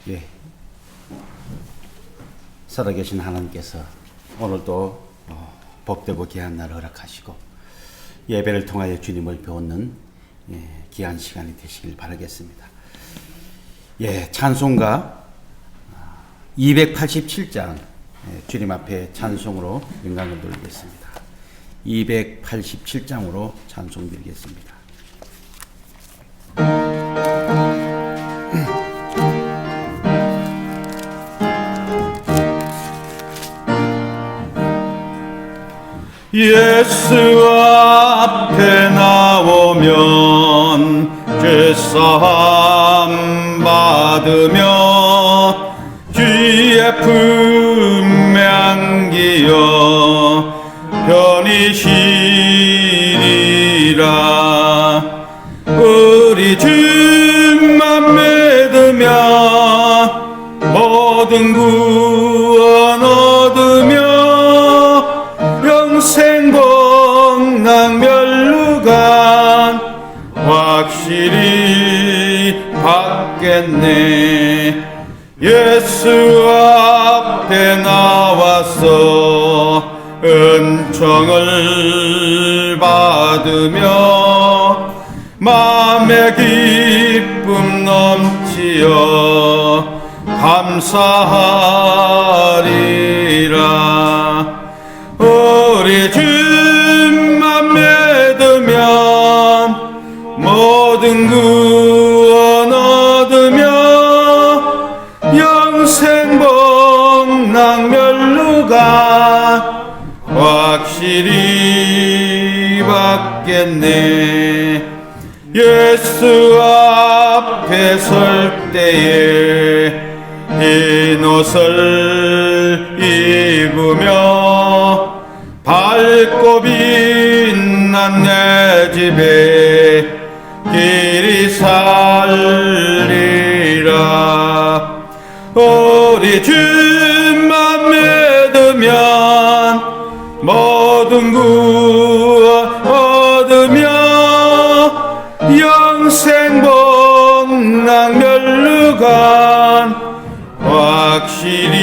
예, 살아계신 하나님께서 오늘도 복되고 귀한 날을 허락하시고 예배를 통하여 주님을 배우는 귀한 시간이 되시길 바라겠습니다. 예, 찬송가 287장 주님 앞에 찬송으로 영광을 돌리겠습니다. 287장으로 찬송 드리겠습니다. 예수 앞에 나오면 죄사함 받으며 주의 품명기여 편히 쉬리라. 우리 주만 믿으면 모든 구원 얻으며 영생복락 멸루간 확실히 받겠네. 예수 앞에 나와서 은총을 받으며 마음의 기쁨 넘치어 감사하리라. 우리 주만 믿으면 모든 구원 얻으며 영생복락 멸루간 확실히 받겠네. 예수 앞에 설 때에 흰 옷을 입으며 밝고 빛난 내 집에 길이 살리라. 우리 주만 믿으면 모든 구원 얻으며 영생복락 멸루간 확실히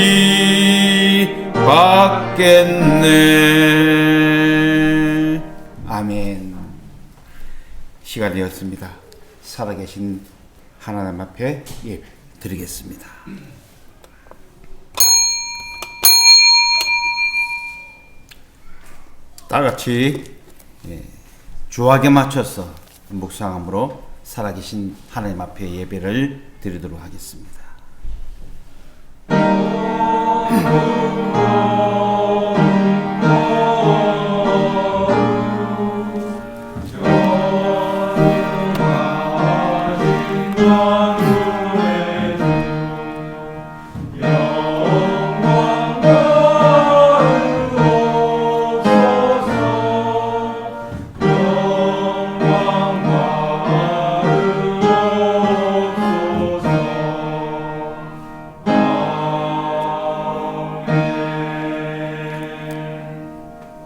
받겠네. 아멘. 시간이 되었습니다. 살아계신 하나님 앞에 예배 드리겠습니다. 다같이 주악에 맞춰서 묵상함으로 살아계신 하나님 앞에 예배를 드리도록 하겠습니다.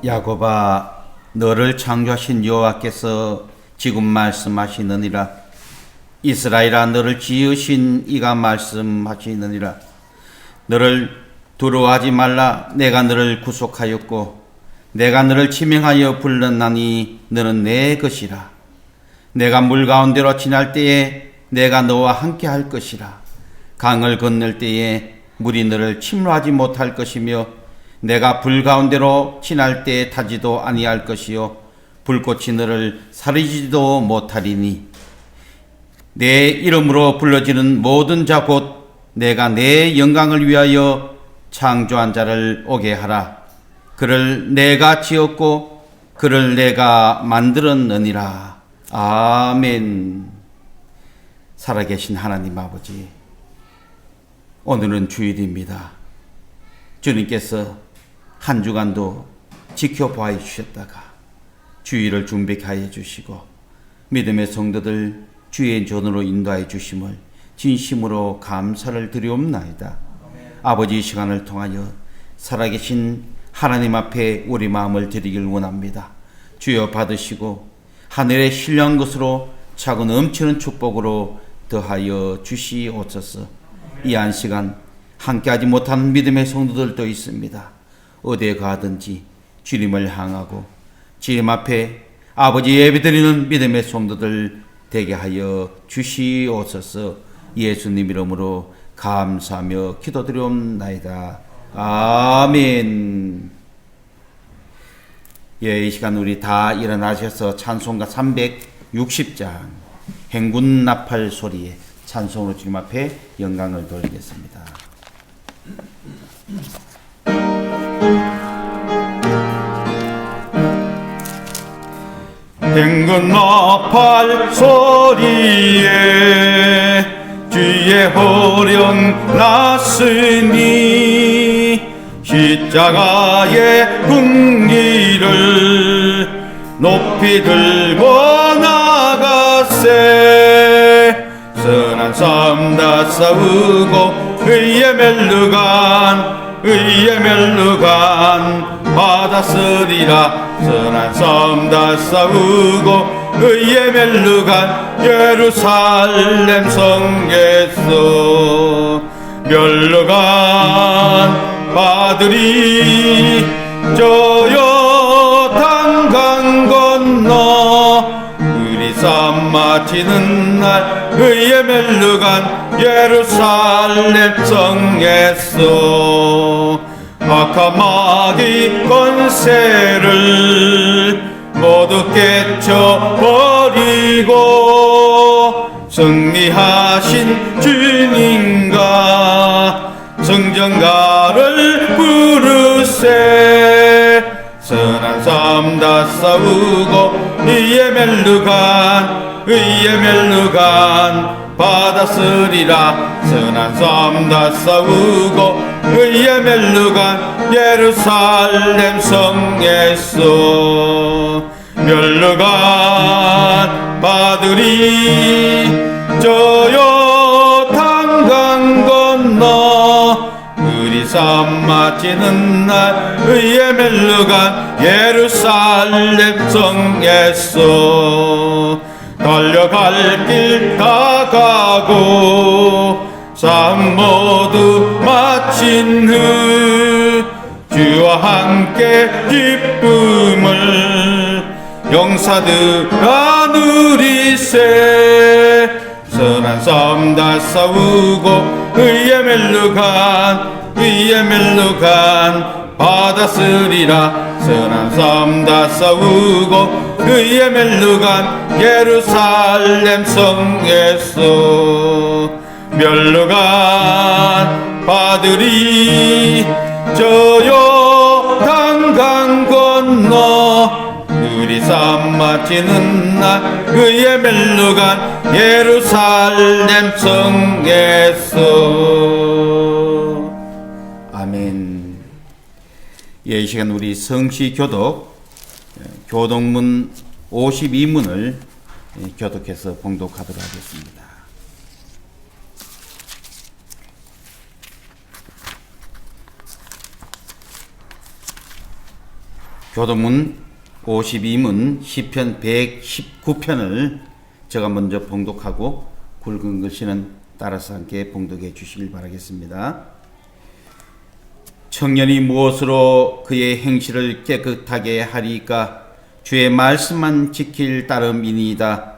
야곱아, 너를 창조하신 여호와께서 지금 말씀하시느니라. 이스라엘아, 너를 지으신 이가 말씀하시느니라. 너를 두려워하지 말라. 내가 너를 구속하였고 내가 너를 지명하여 불렀나니 너는 내 것이라. 내가 물 가운데로 지날 때에 내가 너와 함께 할 것이라. 강을 건널 때에 물이 너를 침노하지 못할 것이며 내가 불 가운데로 지날 때에 타지도 아니할 것이요 불꽃이 너를 사르지도 못하리니 내 이름으로 불러지는 모든 자 곧 내가 내 영광을 위하여 창조한 자를 오게 하라. 그를 내가 지었고 그를 내가 만들었느니라. 아멘. 살아계신 하나님 아버지, 오늘은 주일입니다. 주님께서 한 주간도 지켜보아 주셨다가 주일을 준비하여 주시고 믿음의 성도들 주의 전으로 인도하여 주심을 진심으로 감사를 드리옵나이다. 아버지, 이 시간을 통하여 살아계신 하나님 앞에 우리 마음을 드리길 원합니다. 주여 받으시고 하늘의 신령한 것으로 차고 넘치는 축복으로 더하여 주시옵소서. 이 안시간 함께하지 못한 믿음의 성도들도 있습니다. 어디에 가든지 주님을 향하고 주님 앞에 아버지 예배드리는 믿음의 성도들 되게 하여 주시옵소서. 예수님 이름으로 감사하며 기도드리옵나이다. 아멘. 예, 이 시간 우리 다 일어나셔서 찬송가 360장 행군 나팔 소리에 찬송으로 주님 앞에 영광을 돌리겠습니다. 행군 나팔 소리에 주의 호령 났으니 십자가의 군기를 높이 들고 나가세. 선한 싸움 다 싸우고 의의 멸루간 받았으리라. 선한 싸움 다 싸우고 의의 멸루간 예루살렘 성에서 멸루간 받으리. 저 요단강 건너 우리 삶 마치는 날 의의 멸루간 예루살렘 성에서 악한 마귀 권세를 모두 깨쳐버리고 승리하신 주님과 성전가를 부르세. 선한 싸움 다 싸우고 의의 멸루간 받았으리라. 선한 싸움 다 싸우고 의의 멸루간 예루살렘 성에서 멸루간 받으리. 저 요단강 건너 우리 삶 마치는 날 의의 멸루간 예루살렘 성에서 달려갈 길 다 가고 삶 모두 마친 후 주와 함께 기쁨을 용사들아 누리세. 선한 싸움 다 싸우고 의의 멸루간 받았으리라. 선한 싸움 다 싸우고 의의 멸루간 예루살렘 성에서 멸루간 받으리. 저 요단강 건너 우리 삶 마치는 날 의의 멸루간 예루살렘 성에서. 아멘. 예, 이 시간 우리 성시 교독 교독문 52문을 교독해서 봉독하도록 하겠습니다. 교독문 52문 시편 119편을 제가 먼저 봉독하고 굵은 글씨는 따라서 함께 봉독해 주시길 바라겠습니다. 청년이 무엇으로 그의 행실을 깨끗하게 하리까? 주의 말씀만 지킬 따름이니이다.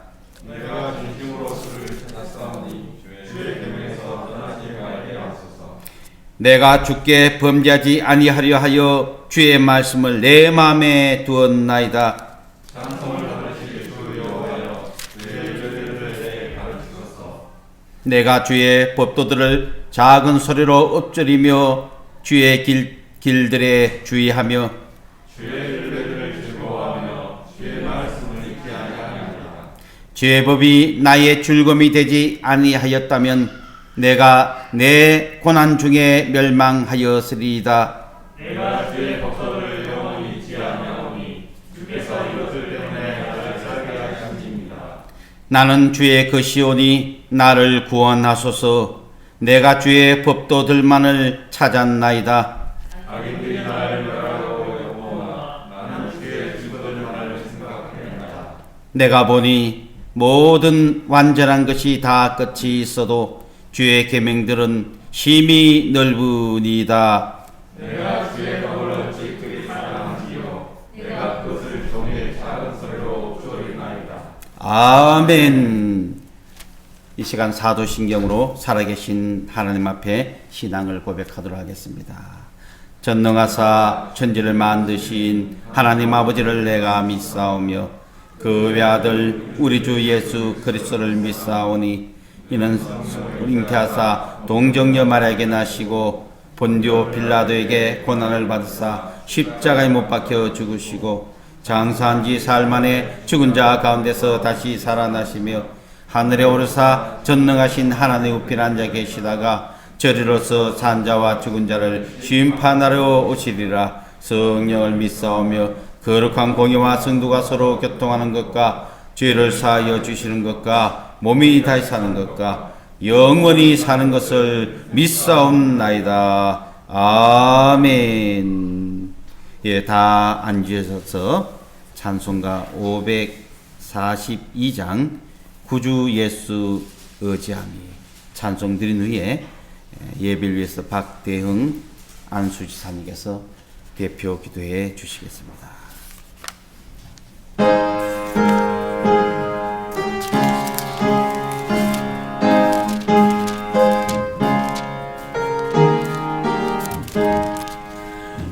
내가 진심으로 그를 찾았사오니 주의 계명에서 떠나지 말게 하소서. 내가 주께 범죄하지 아니하려 하여 주의 말씀을 내 마음에 두었나이다. 찬송을 받으실 주 여호와여, 주의 죄들을 내게 가르치소서. 내가 주의 법도들을 작은 소리로 엎드리며 주의 길들에 주의하며 주의 율례들을 즐거워하며 주의 말씀을 잊지 아니하리이다. 주의 법이 나의 즐거움이 되지 아니하였다면 내가 내 고난 중에 멸망하였으리이다. 내가 주의 법도를 영원히 잊지 아니하오니 주께서 이것들 때문에 나를 살게 하심입니다. 나는 주의 것이오니 나를 구원하소서. 내가 주의 법도들만을 찾았나이다. 악인들이 나를 멸하고 영원하 나는 주의 증거들만을 생각합니다. 내가 보니 모든 완전한 것이 다 끝이 있어도 주의 계명들은 심히 넓으니이다. 내가 주의 법을 지극히 사랑하지요 내가 그것을 종의 작은 소리로 조리나이다. 아멘. 이 시간 사도신경으로 살아계신 하나님 앞에 신앙을 고백하도록 하겠습니다. 전능하사 천지를 만드신 하나님 아버지를 내가 믿사오며 그 외아들 우리 주 예수 그리스도를 믿사오니 이는 잉태하사 동정녀 마리아에게 나시고 본디오 빌라도에게 고난을 받으사 십자가에 못 박혀 죽으시고 장사한 지 사흘 만에 죽은 자 가운데서 다시 살아나시며 하늘에 오르사 전능하신 하나님 우편 앉아 계시다가 저리로서 산 자와 죽은 자를 심판하러 오시리라. 성령을 믿사오며 거룩한 공의와 성도가 서로 교통하는 것과 죄를 사하여 주시는 것과 몸이 다시 사는 것과 영원히 사는 것을 믿사옵나이다. 아멘. 예, 다 앉으셔서 찬송가 542장 구주 예수 의지함이 찬송 드린 후에 예배를 위해서 박대흥 안수지사님께서 대표 기도해 주시겠습니다.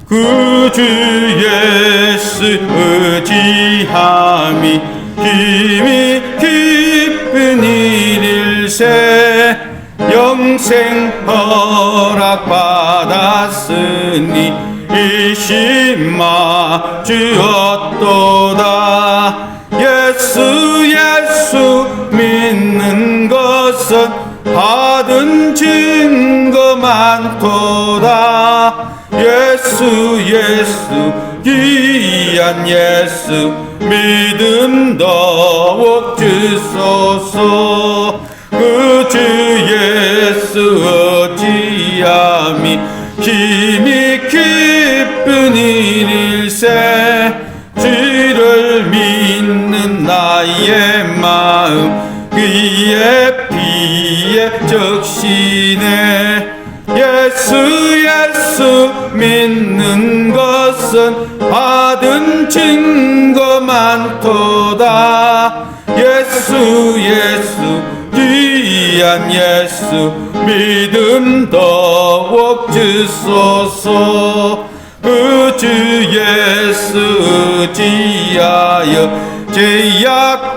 구주 예수 의지함이 힘이 기쁜 일일세 영생 허락받았으니 이심마 주었도다. 예수 믿는 것은 받은 증거 많도다. 예수 귀한 예수 믿음 더욱 주소서. 그 주 예수 어찌함이 힘이 기쁜 일일세 주를 믿는 나의 마음 그의 피에 적시네. 예수 믿는 것은 받은 증거 많도다. 예수 귀한 예수 믿음 더욱 주소서. 그 주 예수 의지하여 죄악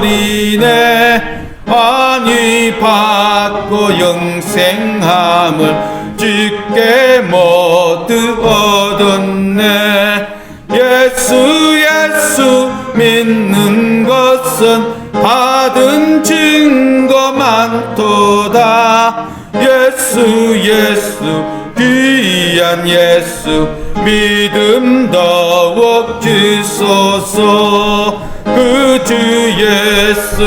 벗어버리네. 환희 받고 영생함을 주께 모두 얻었네. 예수 믿는 것은 받은 증거 많도다. 예수 귀한 예수 믿음 더욱 주소서. 그 주 예수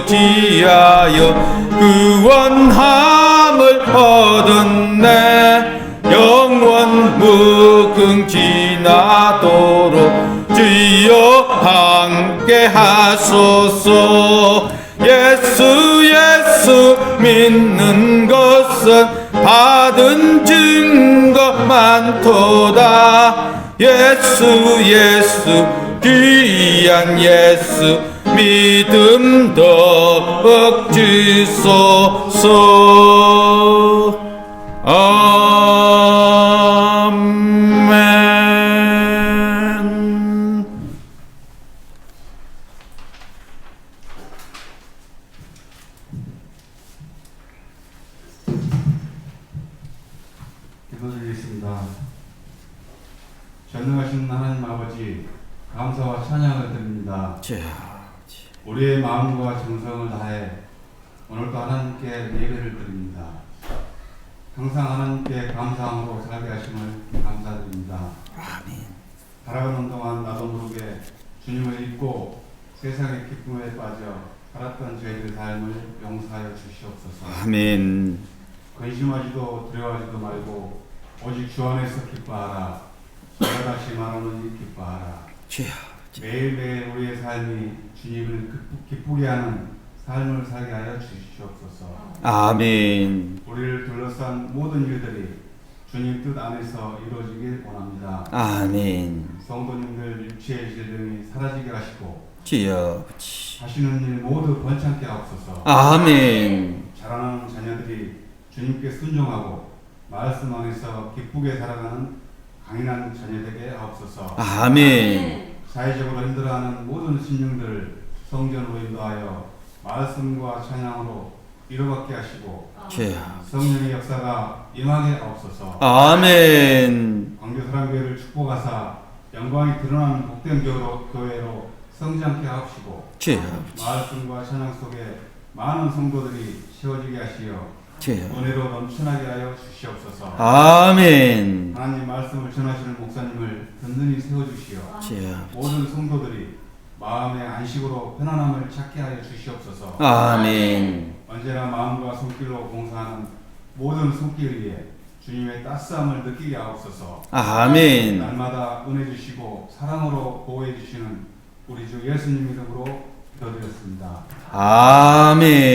의지하여 구원함을 얻었네. 영원 무궁지나도록 주여 함께 하소서. 예수 믿는 것은 받은 증거 많도다. 예수 귀한 예수 믿음 더욱 주소서. 아멘. 기도드리겠습니다. 전능하신 하나님 아버지, 감사와 찬양을 드립니다. 우리의 마음과 정성을 다해 오늘도 하나님께 예배를 드립니다. 항상 하나님께 감사함으로 살게 하심을 감사드립니다. 아멘. 살아가는 동안 나도 모르게 주님을 잊고 세상의 기쁨에 빠져 살았던 저희들 삶을 용서하여 주시옵소서. 아멘. 근심하지도 두려워하지도 말고 오직 주 안에서 기뻐하라. 다시 말하노니 기뻐하라. 주여. 매일매일 우리의 삶이 주님을 기쁘게 하는 삶을 살게 하여 주시옵소서. 아멘. 우리를 둘러싼 모든 일들이 주님 뜻 안에서 이루어지길 원합니다. 아멘. 성도님들 육체의 질병이 사라지게 하시고 주여. 하시는 일 모두 번창케 하옵소서. 아멘. 자라나는 자녀들이 주님께 순종하고 말씀 안에서 기쁘게 살아가는 강인한 자녀 되게 하옵소서. 아멘. 사회적으로 힘들어하는 모든 신령들 성전으로 인도하여 말씀과 찬양으로 위로받게 하시고 주여. 성령의 역사가 임하게 하옵소서. 아멘. 광교사랑교회를 축복하사 영광이 드러나는 복된 교회로 성장케 하옵시고 주여. 말씀과 찬양 속에 많은 성도들이 세워지게 하시어 주여. 은혜로 넘쳐나게 하여 주시옵소서. 아멘. 하나님 말씀을 전하시는 목사님을 든든히 세워주시어 주여. 모든 성도들이 마음의 안식으로 편안함을 찾게 하여 주시옵소서. 아멘. 언제나 마음과 손길로 봉사하는 모든 손길 위에 주님의 따스함을 느끼게 하옵소서. 아멘. 날마다 은혜 주시고 사랑으로 보호해 주시는 우리 주 예수님 이름으로 기도드렸습니다. 아멘.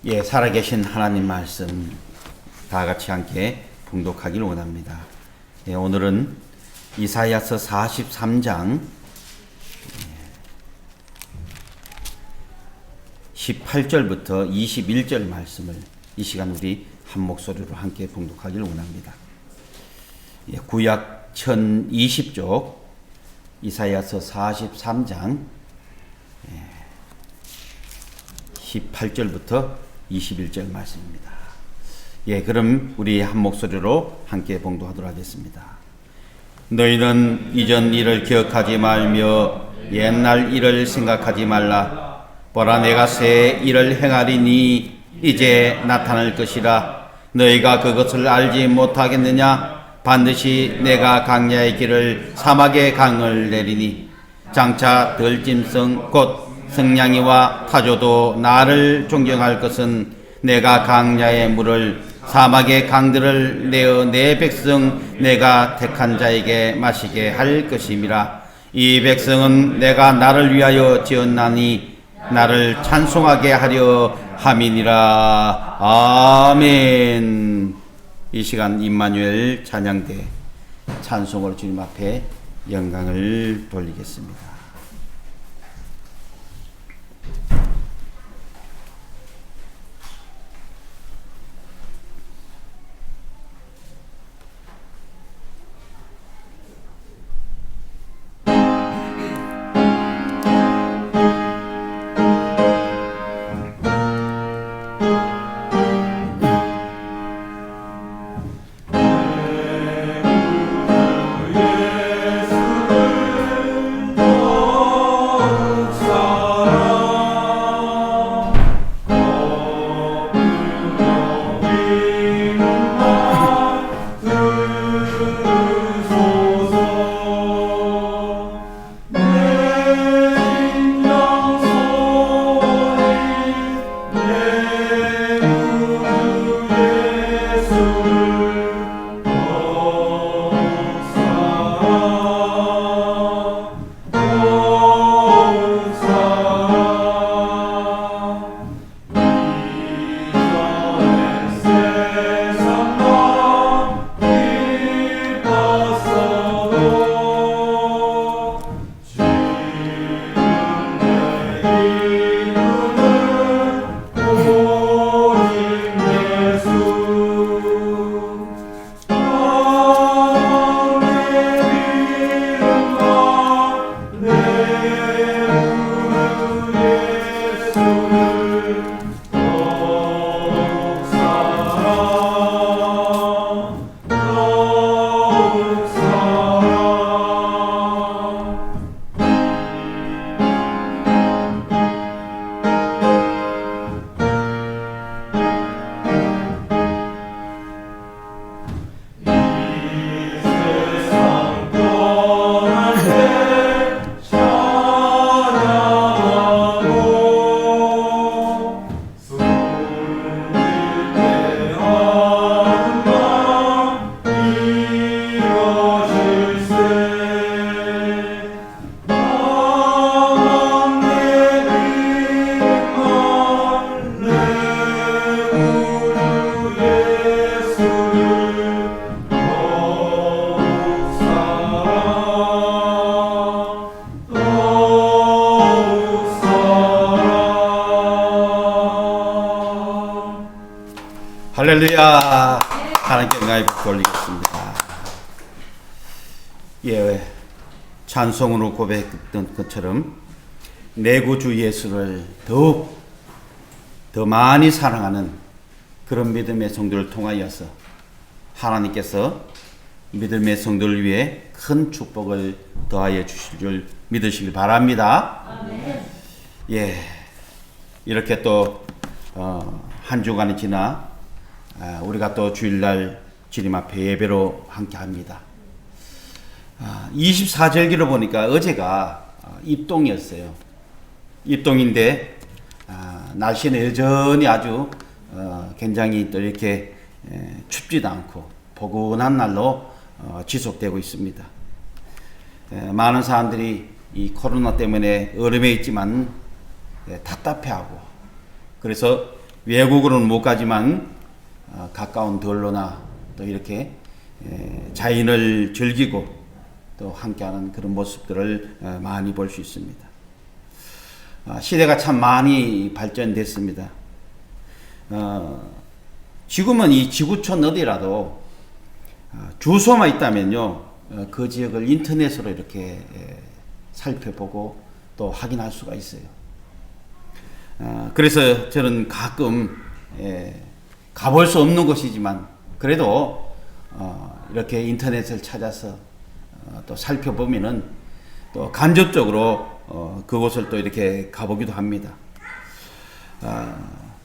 예, 살아계신 하나님 말씀 다 같이 함께 봉독하기를 원합니다. 예, 오늘은 이사야서 43장 18절부터 21절 말씀을 이 시간 우리 한 목소리로 함께 봉독하기를 원합니다. 예, 구약 1020쪽 이사야서 43장 18절부터 21절 말씀입니다. 예, 그럼 우리 한 목소리로 함께 봉독하도록 하겠습니다. 너희는 이전 일을 기억하지 말며 옛날 일을 생각하지 말라. 보라, 내가 새 일을 행하리니 이제 나타날 것이라. 너희가 그것을 알지 못하겠느냐? 반드시 내가 강야의 길을 사막의 강을 내리니 장차 들짐승 곧 승냥이와 타조도 나를 존경할 것은 내가 강야의 물을 사막의 강들을 내어 내 백성 내가 택한 자에게 마시게 할 것임이라. 이 백성은 내가 나를 위하여 지었나니 나를 찬송하게 하려 함이니라. 아멘. 이 시간 임마누엘 찬양대 찬송을 주님 앞에 영광을 돌리겠습니다. 예수를 할렐루야. 하나님께 영광의 복 돌리겠습니다. 예, 찬송으로 고백했던 것처럼 내 구주 예수를 더욱 더 많이 사랑하는 그런 믿음의 성도를 통하여서 하나님께서 믿음의 성도를 위해 큰 축복을 더하여 주실 줄 믿으시길 바랍니다. 아멘. 예, 이렇게 또 한 주간이 지나 우리가 또 주일날 주님 앞에 예배로 함께합니다. 24절기로 보니까 어제가 입동이었어요. 입동인데 날씨는 여전히 아주 굉장히 또 이렇게 춥지도 않고 포근한 날로 지속되고 있습니다. 많은 사람들이 이 코로나 때문에 얼음에 있지만 답답해하고, 그래서 외국으로는 못 가지만 가까운 들로나 또 이렇게 자연을 즐기고 또 함께하는 그런 모습들을 많이 볼 수 있습니다. 시대가 참 많이 발전됐습니다. 지금은 이 지구촌 어디라도 주소만 있다면요, 그 지역을 인터넷으로 이렇게 살펴보고 또 확인할 수가 있어요. 그래서 저는 가끔 가볼 수 없는 곳이지만 그래도 이렇게 인터넷을 찾아서 또 살펴보면은 또 간접적으로 그곳을 또 이렇게 가보기도 합니다.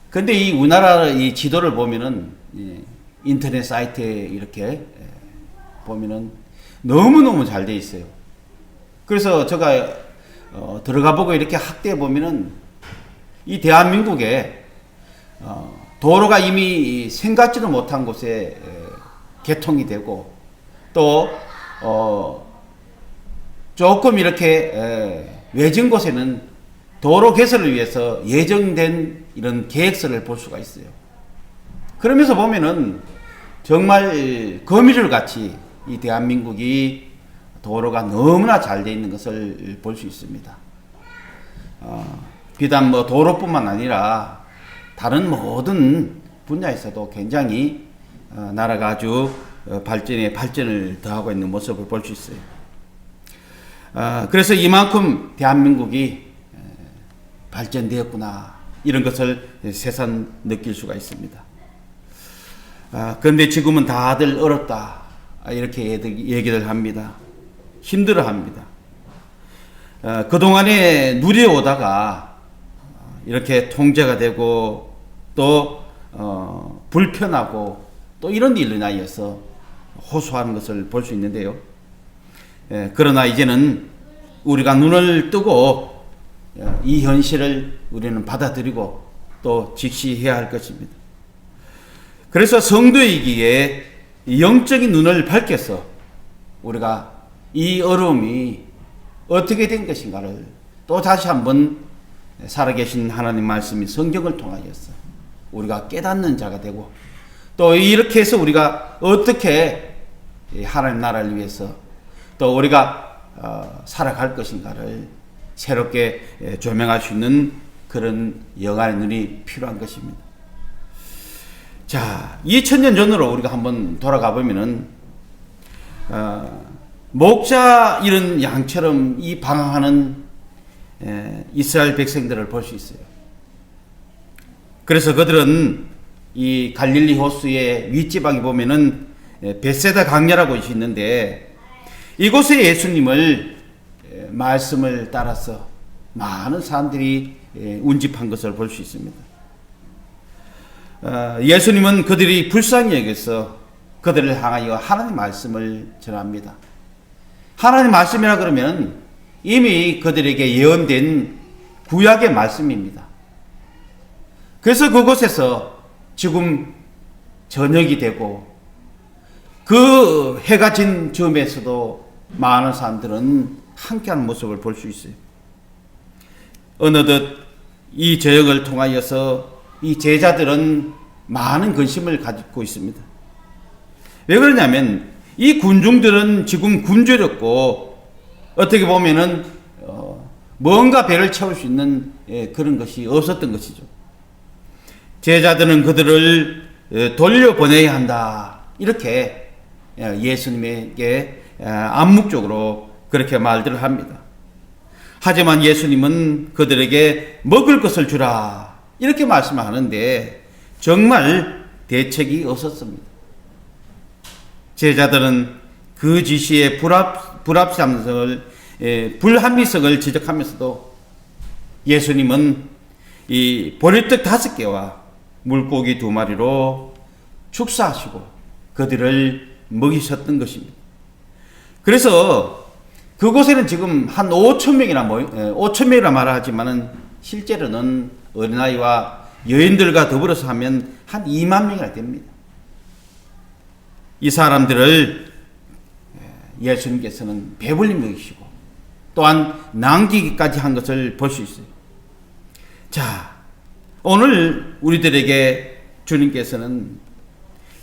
근데 이 우리나라 이 지도를 보면은 인터넷 사이트에 이렇게 보면은 너무너무 잘 돼 있어요. 그래서 제가 들어가 보고 이렇게 확대해 보면은 이 대한민국에 도로가 이미 생각지도 못한 곳에 개통이 되고 또 조금 이렇게 외진 곳에는 도로 개설을 위해서 예정된 이런 계획서를 볼 수가 있어요. 그러면서 보면은 정말 거미줄 같이 이 대한민국이 도로가 너무나 잘 되어 있는 것을 볼 수 있습니다. 비단 뭐 도로뿐만 아니라 다른 모든 분야에서도 굉장히 나라가 아주 발전을 더하고 있는 모습을 볼 수 있어요. 그래서 이만큼 대한민국이 발전되었구나, 이런 것을 새삼 느낄 수가 있습니다. 그런데 지금은 다들 어렵다, 이렇게 얘기를 합니다. 힘들어합니다. 그동안에 누려오다가 이렇게 통제가 되고 또 불편하고 또 이런 일로 인하여서 호소하는 것을 볼 수 있는데요. 그러나 이제는 우리가 눈을 뜨고 이 현실을 우리는 받아들이고 또 직시해야 할 것입니다. 그래서 성도이기에 영적인 눈을 밝혀서 우리가 이 어려움이 어떻게 된 것인가를 또 다시 한번 살아계신 하나님 말씀이 성경을 통하여서 우리가 깨닫는 자가 되고, 또 이렇게 해서 우리가 어떻게 하나님 나라를 위해서 또 우리가 살아갈 것인가를 새롭게 조명할 수 있는 그런 영안의 눈이 필요한 것입니다. 자, 2000년 전으로 우리가 한번 돌아가 보면은 목자 이런 양처럼 이 방황하는 이스라엘 백성들을 볼 수 있어요. 그래서 그들은 이 갈릴리 호수의 윗지방에 보면은 베세다 강야라고 있는데, 이곳에 예수님을 말씀을 따라서 많은 사람들이 운집한 것을 볼 수 있습니다. 예수님은 그들이 불쌍히 여겨서 그들을 향하여 하나님 말씀을 전합니다. 하나님 말씀이라 그러면 이미 그들에게 예언된 구약의 말씀입니다. 그래서 그곳에서 지금 저녁이 되고 그 해가 진 즈음에서도 많은 사람들은 함께하는 모습을 볼 수 있어요. 어느덧 이 저녁을 통하여서 이 제자들은 많은 근심을 가지고 있습니다. 왜 그러냐면 이 군중들은 지금 굶주렸고 어떻게 보면은 뭔가 배를 채울 수 있는 그런 것이 없었던 것이죠. 제자들은 그들을 돌려보내야 한다. 이렇게 예수님에게 암묵적으로 그렇게 말들을 합니다. 하지만 예수님은 그들에게 먹을 것을 주라. 이렇게 말씀하는데 정말 대책이 없었습니다. 제자들은 그 지시에 불합리성을 지적하면서도 예수님은 이 보리떡 5개와 물고기 2마리로 축사하시고 그들을 먹이셨던 것입니다. 그래서 그곳에는 지금 한 5,000명이라 말하지만은 실제로는 어린아이와 여인들과 더불어서 하면 한 2만 명이나 됩니다. 이 사람들을 예수님께서는 배불리 먹이시고 또한 남기기까지 한 것을 볼 수 있어요. 자, 오늘 우리들에게 주님께서는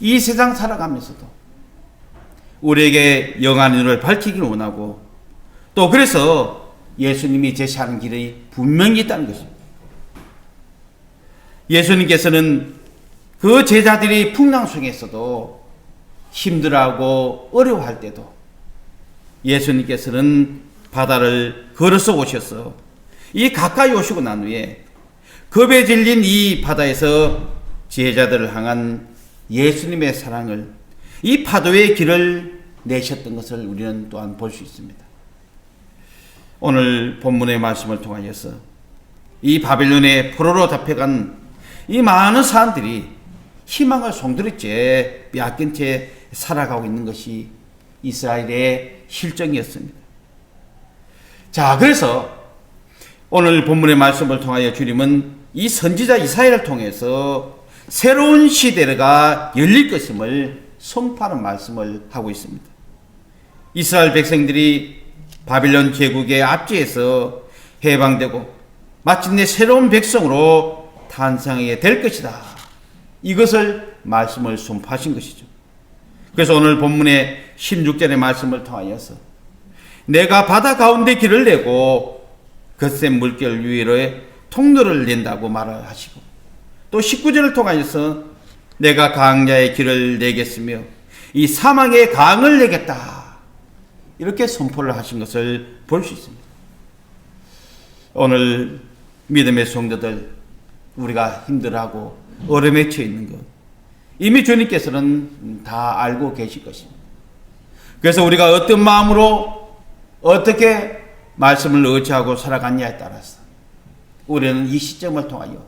이 세상 살아가면서도 우리에게 영안의 눈을 밝히기를 원하고 또 그래서 예수님이 제시하는 길이 분명히 있다는 것입니다. 예수님께서는 그 제자들이 풍랑 속에서도 힘들어하고 어려워할 때도 예수님께서는 바다를 걸어서 오셔서 이 가까이 오시고 난 후에 겁에 질린 이 바다에서 제자들을 향한 예수님의 사랑을 이 파도의 길을 내셨던 것을 우리는 또한 볼 수 있습니다. 오늘 본문의 말씀을 통하여서 이 바벨론의 포로로 잡혀간 이 많은 사람들이 희망을 송두리째 빼앗긴 채 살아가고 있는 것이 이스라엘의 실정이었습니다. 자, 그래서 오늘 본문의 말씀을 통하여 주님은 이 선지자 이사야를 통해서 새로운 시대가 열릴 것임을 선포하는 말씀을 하고 있습니다. 이스라엘 백성들이 바빌론 제국의 압제에서 해방되고 마침내 새로운 백성으로 탄생하게 될 것이다. 이것을 말씀을 선포하신 것이죠. 그래서 오늘 본문의 16절의 말씀을 통하여서 내가 바다 가운데 길을 내고 거센 물결 위로에 통로를 낸다고 말을 하시고 또 19절을 통하여서 내가 강야의 길을 내겠으며 이 사막에 강을 내겠다. 이렇게 선포를 하신 것을 볼 수 있습니다. 오늘 믿음의 성도들 우리가 힘들어하고 어려움에 처해 있는 것 이미 주님께서는 다 알고 계실 것입니다. 그래서 우리가 어떤 마음으로 어떻게 말씀을 의지하고 살아갔냐에 따라서 우리는 이 시점을 통하여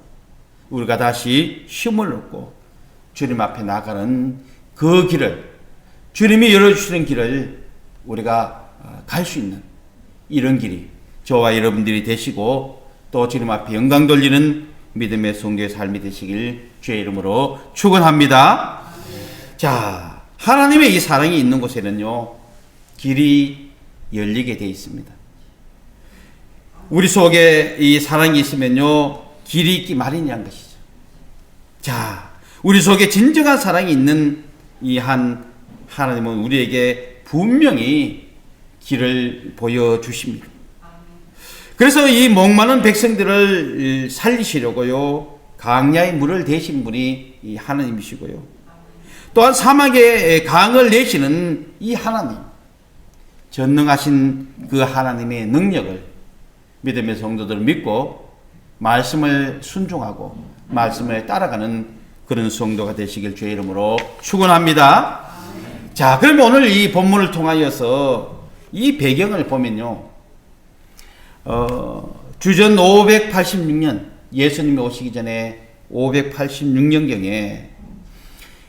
우리가 다시 힘을 얻고 주님 앞에 나가는 그 길을 주님이 열어주시는 길을 우리가 갈 수 있는 이런 길이 저와 여러분들이 되시고 또 주님 앞에 영광 돌리는 믿음의 성도의 삶이 되시길 주의 이름으로 축원합니다. 자, 하나님의 이 사랑이 있는 곳에는요 길이 열리게 되어 있습니다. 우리 속에 이 사랑이 있으면요 길이 있기 마련이란 것이죠. 자, 우리 속에 진정한 사랑이 있는 이 하나님은 우리에게 분명히 길을 보여주십니다. 그래서 이 목마른 백성들을 살리시려고요 강야의 물을 대신 분이 이 하나님이시고요 또한 사막에 강을 내시는 이 하나님 전능하신 그 하나님의 능력을 믿음의 성도들을 믿고 말씀을 순종하고 말씀을 따라가는 그런 성도가 되시길 주의 이름으로 축원합니다. 자, 그러면 오늘 이 본문을 통하여서 이 배경을 보면요 주전 586년 예수님이 오시기 전에 586년경에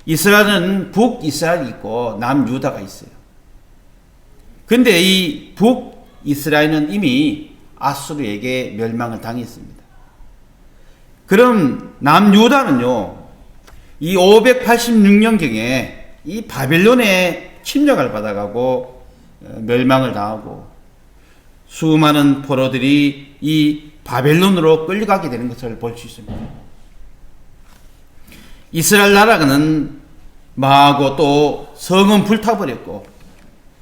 이스라엘은 북이스라엘이 있고 남유다가 있어요. 근데 이 북이스라엘은 이미 아수르에게 멸망을 당했습니다. 그럼 남유다는요 이 586년경에 이 바벨론의 침략을 받아가고 멸망을 당하고 수많은 포로들이 이 바벨론으로 끌려가게 되는 것을 볼 수 있습니다. 이스라엘 나라는 망하고 또 성은 불타버렸고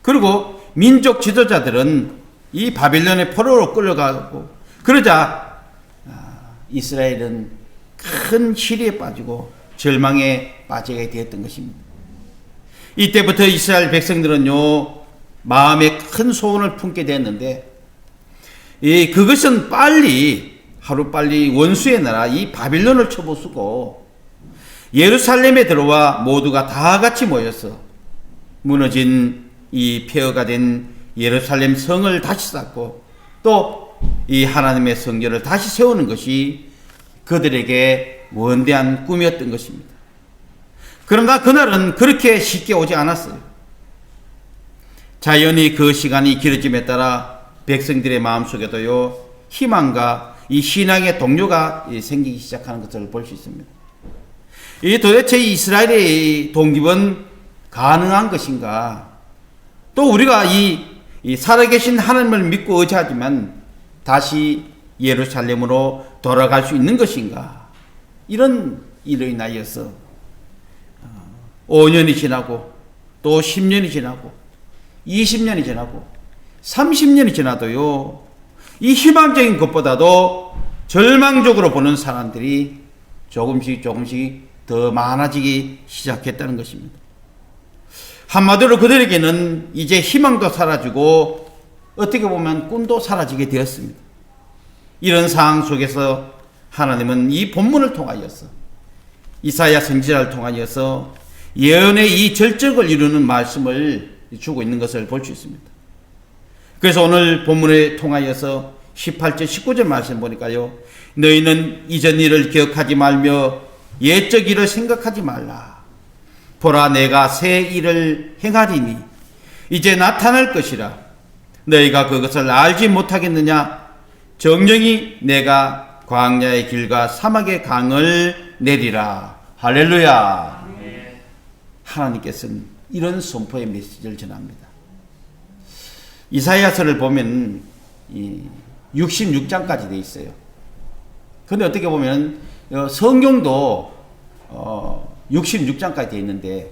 그리고 민족 지도자들은 이 바벨론의 포로로 끌려가고 그러자 이스라엘은 큰 시리에 빠지고 절망에 빠지게 되었던 것입니다. 이때부터 이스라엘 백성들은요, 마음에 큰 소원을 품게 됐는데, 그것은 하루빨리 원수의 나라 이 바빌론을 쳐부수고 예루살렘에 들어와 모두가 다 같이 모여서 무너진 이 폐허가 된 예루살렘 성을 다시 쌓고 또 이 하나님의 성전을 다시 세우는 것이 그들에게 원대한 꿈이었던 것입니다. 그러나 그날은 그렇게 쉽게 오지 않았어요. 자연히 그 시간이 길어짐에 따라 백성들의 마음속에도요, 희망과 이 신앙의 동료가 생기기 시작하는 것을 볼 수 있습니다. 도대체 이스라엘의 독립은 가능한 것인가? 또 우리가 이 살아계신 하나님을 믿고 의지하지만 다시 예루살렘으로 돌아갈 수 있는 것인가? 이런 일로 인하여서 5년이 지나고 또 10년이 지나고 20년이 지나고 30년이 지나도요, 이 희망적인 것보다도 절망적으로 보는 사람들이 조금씩 더 많아지기 시작했다는 것입니다. 한마디로 그들에게는 이제 희망도 사라지고 어떻게 보면 꿈도 사라지게 되었습니다. 이런 상황 속에서 하나님은 이 본문을 통하여서 이사야 선지자를 통하여서 예언의 이 절정을 이루는 말씀을 주고 있는 것을 볼 수 있습니다. 그래서 오늘 본문을 통하여서 18절 19절 말씀 보니까요, 너희는 이전 일을 기억하지 말며 옛적 일을 생각하지 말라. 보라, 내가 새 일을 행하리니 이제 나타날 것이라. 너희가 그것을 알지 못하겠느냐? 정령이 내가 광야의 길과 사막의 강을 내리라. 할렐루야. 하나님께서는 이런 선포의 메시지를 전합니다. 이사야서를 보면 66장까지 되어 있어요. 그런데 어떻게 보면 성경도 66장까지 되어 있는데,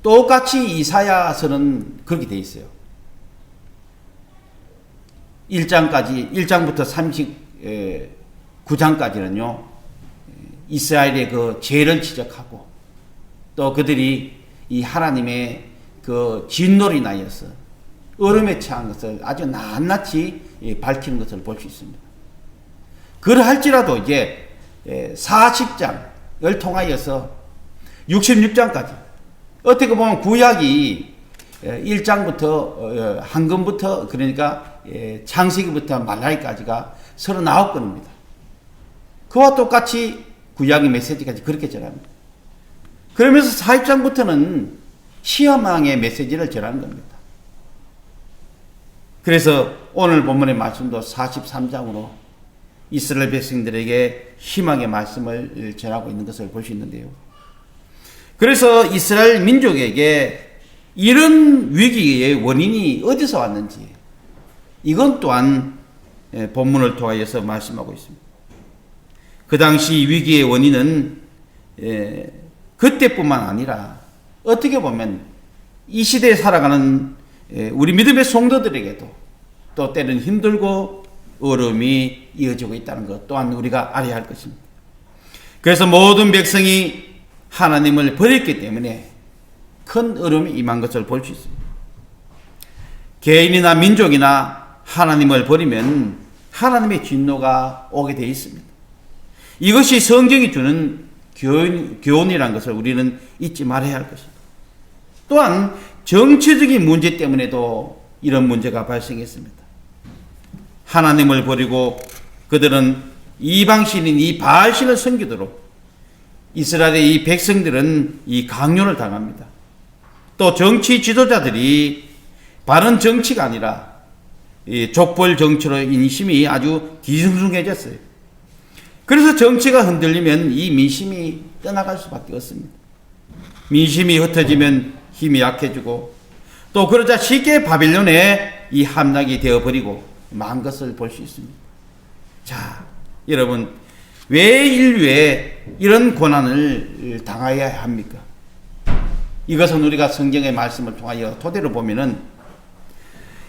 똑같이 이사야서는 그렇게 되어 있어요. 1장부터 39장까지는요, 이스라엘의 그 죄를 지적하고 또 그들이 이 하나님의 그 진노로 인하여서 얼음에 처한 것을 아주 낱낱이 밝히는 것을 볼 수 있습니다. 그러할지라도 이제 40장을 통하여서 66장까지 어떻게 보면 구약이 1장부터 한금부터, 그러니까 창세기부터 말라기까지가 39권입니다. 그와 똑같이 구약의 메시지까지 그렇게 전합니다. 그러면서 40장부터는 시험왕의 메시지를 전하는 겁니다. 그래서 오늘 본문의 말씀도 43장으로 이스라엘 백성들에게 희망의 말씀을 전하고 있는 것을 볼 수 있는데요. 그래서 이스라엘 민족에게 이런 위기의 원인이 어디서 왔는지, 이건 또한 본문을 통하여서 말씀하고 있습니다. 그 당시 위기의 원인은 그때뿐만 아니라 어떻게 보면 이 시대에 살아가는 우리 믿음의 성도들에게도 또 때는 힘들고 어려움이 이어지고 있다는 것 또한 우리가 알아야 할 것입니다. 그래서 모든 백성이 하나님을 버렸기 때문에 큰 어려움이 임한 것을 볼 수 있습니다. 개인이나 민족이나 하나님을 버리면 하나님의 진노가 오게 되어 있습니다. 이것이 성경이 주는 교훈이라는 것을 우리는 잊지 말아야 할 것입니다. 또한 정치적인 문제 때문에도 이런 문제가 발생했습니다. 하나님을 버리고 그들은 이방신인 이 바알신을 섬기도록 이스라엘의 이 백성들은 이 강요를 당합니다. 또 정치 지도자들이 바른 정치가 아니라 이 족벌 정치로 인심이 아주 뒤숭숭해졌어요. 그래서 정치가 흔들리면 이 민심이 떠나갈 수밖에 없습니다. 민심이 흩어지면 힘이 약해지고 또 그러자 쉽게 바빌론에 이 함락이 되어버리고 망한 것을 볼 수 있습니다. 자, 여러분, 왜 인류에 이런 고난을 당해야 합니까? 이것은 우리가 성경의 말씀을 통하여 토대로 보면은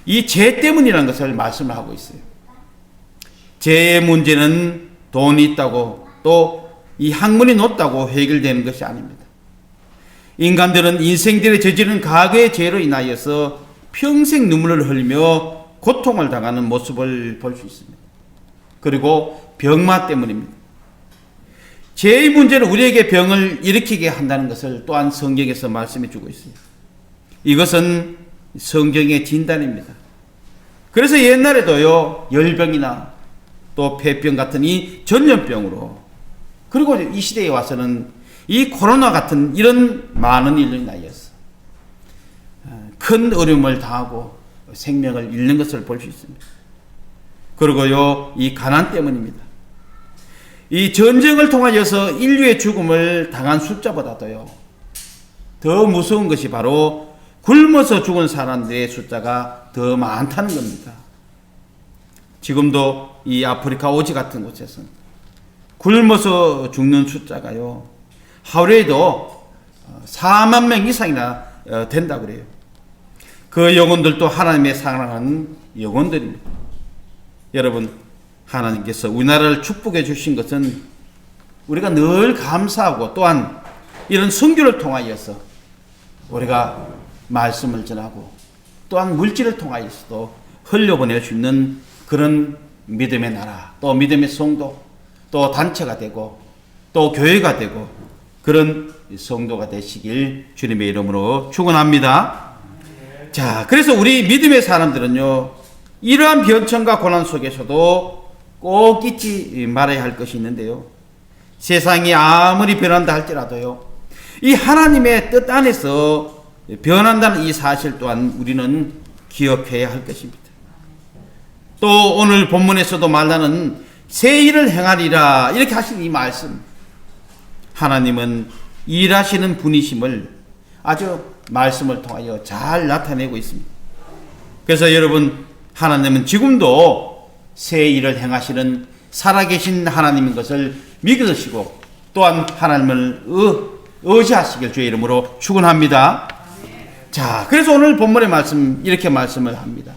이 죄 때문이라는 것을 말씀을 하고 있어요. 죄의 문제는 돈이 있다고 또 이 학문이 높다고 해결되는 것이 아닙니다. 인간들은 인생들의 저지른 과거의 죄로 인하여서 평생 눈물을 흘리며 고통을 당하는 모습을 볼 수 있습니다. 그리고 병마 때문입니다. 죄의 문제는 우리에게 병을 일으키게 한다는 것을 또한 성경에서 말씀해 주고 있습니다. 이것은 성경의 진단입니다. 그래서 옛날에도요, 열병이나 또 폐병 같은 이 전염병으로, 그리고 이 시대에 와서는 이 코로나 같은 이런 많은 일로 인하여서 큰 어려움을 당하고 생명을 잃는 것을 볼 수 있습니다. 그리고요, 이 가난 때문입니다. 이 전쟁을 통하여서 인류의 죽음을 당한 숫자보다도요, 더 무서운 것이 바로 굶어서 죽은 사람들의 숫자가 더 많다는 겁니다. 지금도 이 아프리카 오지 같은 곳에서는 굶어서 죽는 숫자가요, 하루에도 4만 명 이상이나 된다고 그래요. 그 영혼들도 하나님의 사랑하는 영혼들입니다. 여러분, 하나님께서 우리나라를 축복해 주신 것은 우리가 늘 감사하고, 또한 이런 선교를 통하여서 우리가 말씀을 전하고, 또한 물질을 통하여서도 흘려보낼 수 있는 그런 믿음의 나라, 또 믿음의 성도, 또 단체가 되고, 또 교회가 되고, 그런 성도가 되시길 주님의 이름으로 축원합니다. 자, 그래서 우리 믿음의 사람들은요, 이러한 변천과 고난 속에서도 꼭 잊지 말아야 할 것이 있는데요, 세상이 아무리 변한다 할지라도요, 이 하나님의 뜻 안에서 변한다는 이 사실 또한 우리는 기억해야 할 것입니다. 또 오늘 본문에서도 말하는 새 일을 행하리라 이렇게 하신 이 말씀, 하나님은 일하시는 분이심을 아주 말씀을 통하여 잘 나타내고 있습니다. 그래서 여러분, 하나님은 지금도 새 일을 행하시는 살아계신 하나님인 것을 믿으시고, 또한 하나님을 의지하시길 주의 이름으로 축원합니다. 자, 그래서 오늘 본문의 말씀, 이렇게 말씀을 합니다.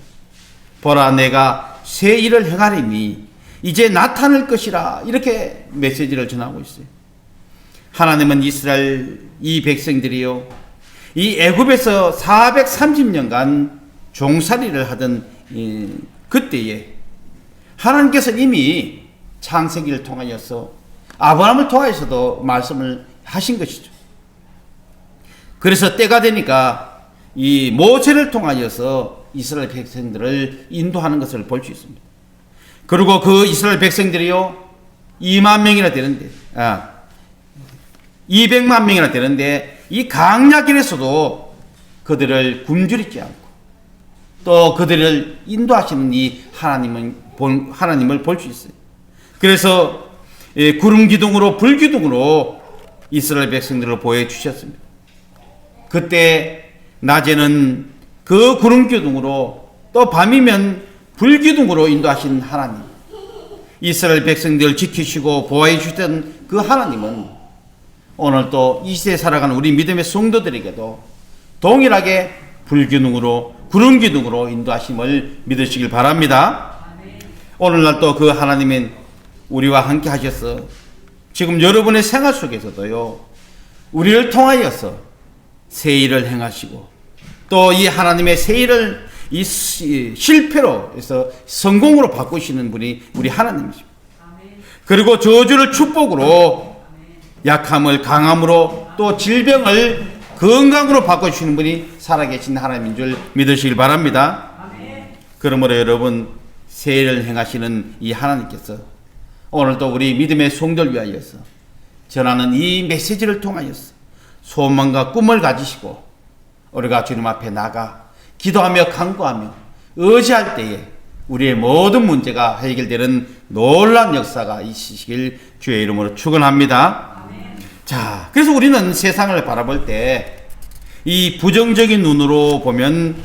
보라, 내가 새 일을 행하리니 이제 나타날 것이라, 이렇게 메시지를 전하고 있어요. 하나님은 이스라엘 이 백성들이요, 이 애굽에서 430년간 종살이를 하던 그때에 하나님께서 이미 창세기를 통하여서 아브라함을 통하여서도 말씀을 하신 것이죠. 그래서 때가 되니까 이 모세를 통하여서 이스라엘 백성들을 인도하는 것을 볼 수 있습니다. 그리고 그 이스라엘 백성들이요, 2만 명이나 되는데, 200만 명이나 되는데, 이 강약길에서도 그들을 굶주리지 않고, 또 그들을 인도하시는 이 하나님을 볼 수 있어요. 그래서 구름 기둥으로, 불 기둥으로 이스라엘 백성들을 보여주셨습니다. 그때 낮에는 그 구름 기둥으로, 또 밤이면 불 기둥으로 인도하신 하나님, 이스라엘 백성들을 지키시고 보호해 주셨던 그 하나님은 오늘 또 이 시대에 살아가는 우리 믿음의 성도들에게도 동일하게 불 기둥으로, 구름 기둥으로 인도하심을 믿으시길 바랍니다. 오늘날 또 그 하나님은 우리와 함께 하셔서 지금 여러분의 생활 속에서도요, 우리를 통하여서 새 일을 행하시고, 또 이 하나님의 새 일을 이 실패로 해서 성공으로 바꾸시는 분이 우리 하나님이십니다. 그리고 저주를 축복으로, 약함을 강함으로, 또 질병을 건강으로 바꿔주시는 분이 살아계신 하나님인 줄 믿으시길 바랍니다. 그러므로 여러분, 새 일을 행하시는 이 하나님께서 오늘도 우리 믿음의 성도를 위하여서 전하는 이 메시지를 통하여서 소망과 꿈을 가지시고, 우리가 주님 앞에 나가 기도하며 간구하며 의지할 때에 우리의 모든 문제가 해결되는 놀라운 역사가 있으시길 주의 이름으로 축원합니다. 자, 그래서 우리는 세상을 바라볼 때 이 부정적인 눈으로 보면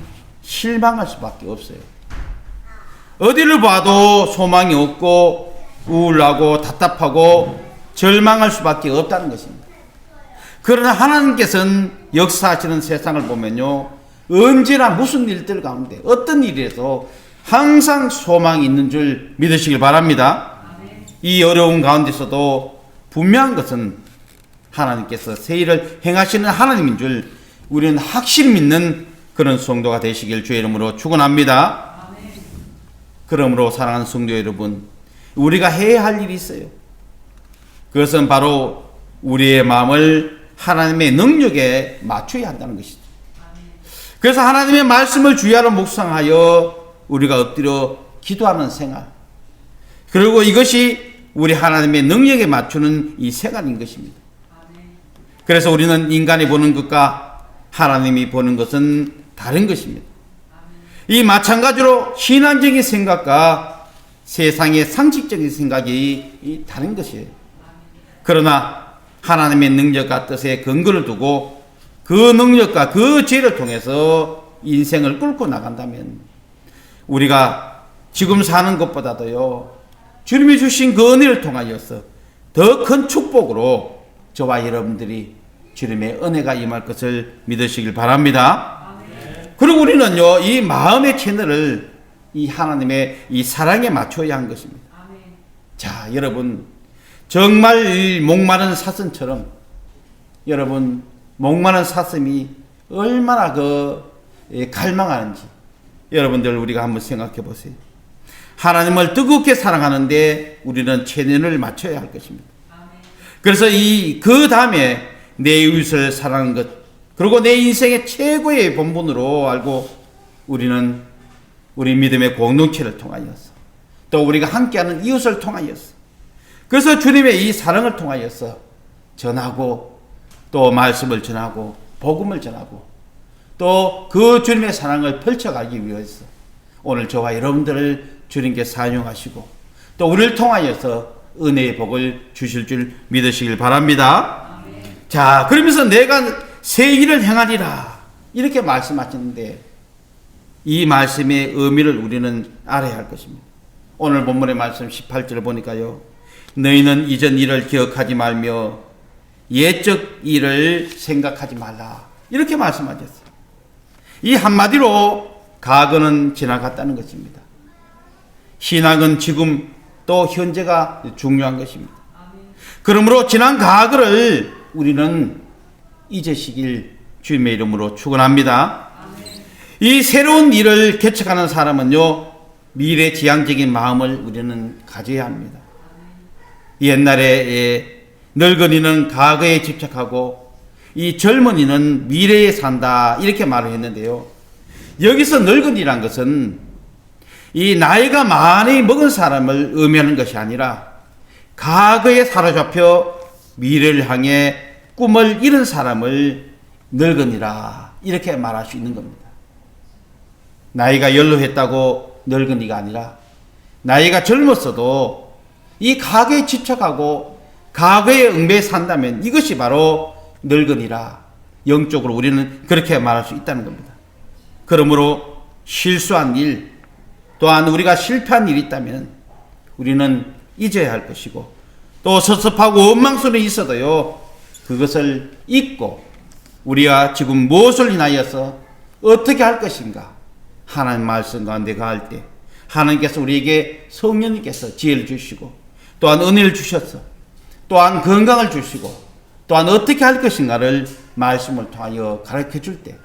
실망할 수밖에 없어요. 어디를 봐도 소망이 없고 우울하고 답답하고 절망할 수밖에 없다는 것입니다. 그러나 하나님께서는 역사하시는 세상을 보면요, 언제나 무슨 일들 가운데 어떤 일에서 항상 소망이 있는 줄 믿으시길 바랍니다. 이 어려운 가운데서도 분명한 것은 하나님께서 새 일을 행하시는 하나님인 줄 우리는 확실히 믿는 그런 성도가 되시길 주의 이름으로 축원합니다. 그러므로 사랑하는 성도 여러분, 우리가 해야 할 일이 있어요. 그것은 바로 우리의 마음을 하나님의 능력에 맞춰야 한다는 것이죠. 그래서 하나님의 말씀을 주야로 묵상하여 우리가 엎드려 기도하는 생활, 그리고 이것이 우리 하나님의 능력에 맞추는 이 생활인 것입니다. 그래서 우리는 인간이 보는 것과 하나님이 보는 것은 다른 것입니다. 이 마찬가지로 신앙적인 생각과 세상의 상식적인 생각이 다른 것이에요. 그러나 하나님의 능력과 뜻에 근거를 두고 그 능력과 그 지혜를 통해서 인생을 끌고 나간다면 우리가 지금 사는 것보다도요, 주님이 주신 그 은혜를 통하여서 더 큰 축복으로 저와 여러분들이 주님의 은혜가 임할 것을 믿으시길 바랍니다. 그리고 우리는요, 이 마음의 채널을 이 하나님의 이 사랑에 맞춰야 한 것입니다. 자, 여러분, 정말 이 목마른 사슴처럼, 여러분, 목마른 사슴이 얼마나 갈망하는지 여러분들 우리가 한번 생각해 보세요. 하나님을 뜨겁게 사랑하는데 우리는 체면을 맞춰야 할 것입니다. 그래서 그 다음에 내 이웃을 사랑하는 것, 그리고 내 인생의 최고의 본분으로 알고 우리는 우리 믿음의 공동체를 통하여서 또 우리가 함께하는 이웃을 통하여서, 그래서 주님의 이 사랑을 통하여서 전하고 또 말씀을 전하고 복음을 전하고 또 그 주님의 사랑을 펼쳐가기 위해서 오늘 저와 여러분들을 주님께 사용하시고 또 우리를 통하여서 은혜의 복을 주실 줄 믿으시길 바랍니다. 자, 그러면서 내가 새 일을 행하리라 이렇게 말씀하셨는데 이 말씀의 의미를 우리는 알아야 할 것입니다. 오늘 본문의 말씀 18절을 보니까요, 너희는 이전 일을 기억하지 말며 옛적 일을 생각하지 말라 이렇게 말씀하셨어요. 이 한마디로 과거는 지나갔다는 것입니다. 신앙은 지금 또 현재가 중요한 것입니다. 그러므로 지난 과거를 우리는 잊으시길 주님의 이름으로 축원합니다. 이 새로운 일을 개척하는 사람은요, 미래지향적인 마음을 우리는 가져야 합니다. 옛날에 늙은이는 과거에 집착하고 이 젊은이는 미래에 산다 이렇게 말을 했는데요, 여기서 늙은이란 것은 이 나이가 많이 먹은 사람을 의미하는 것이 아니라 과거에 사로잡혀 미래를 향해 꿈을 잃은 사람을 늙은이라 이렇게 말할 수 있는 겁니다. 나이가 연로했다고 늙은이가 아니라 나이가 젊었어도 이 과거에 집착하고 과거에 얽매여 산다면 이것이 바로 늙은이라 영적으로 우리는 그렇게 말할 수 있다는 겁니다. 그러므로 실수한 일 또한 우리가 실패한 일이 있다면 우리는 잊어야 할 것이고 또 섭섭하고 원망스러움이 있어도요 그것을 잊고 우리가 지금 무엇을 인하여서 어떻게 할 것인가 하나님 말씀 가운데 갈 때 하나님께서 우리에게 성령님께서 지혜를 주시고 또한 은혜를 주셔서 또한 건강을 주시고 또한 어떻게 할 것인가를 말씀을 통하여 가르쳐 줄 때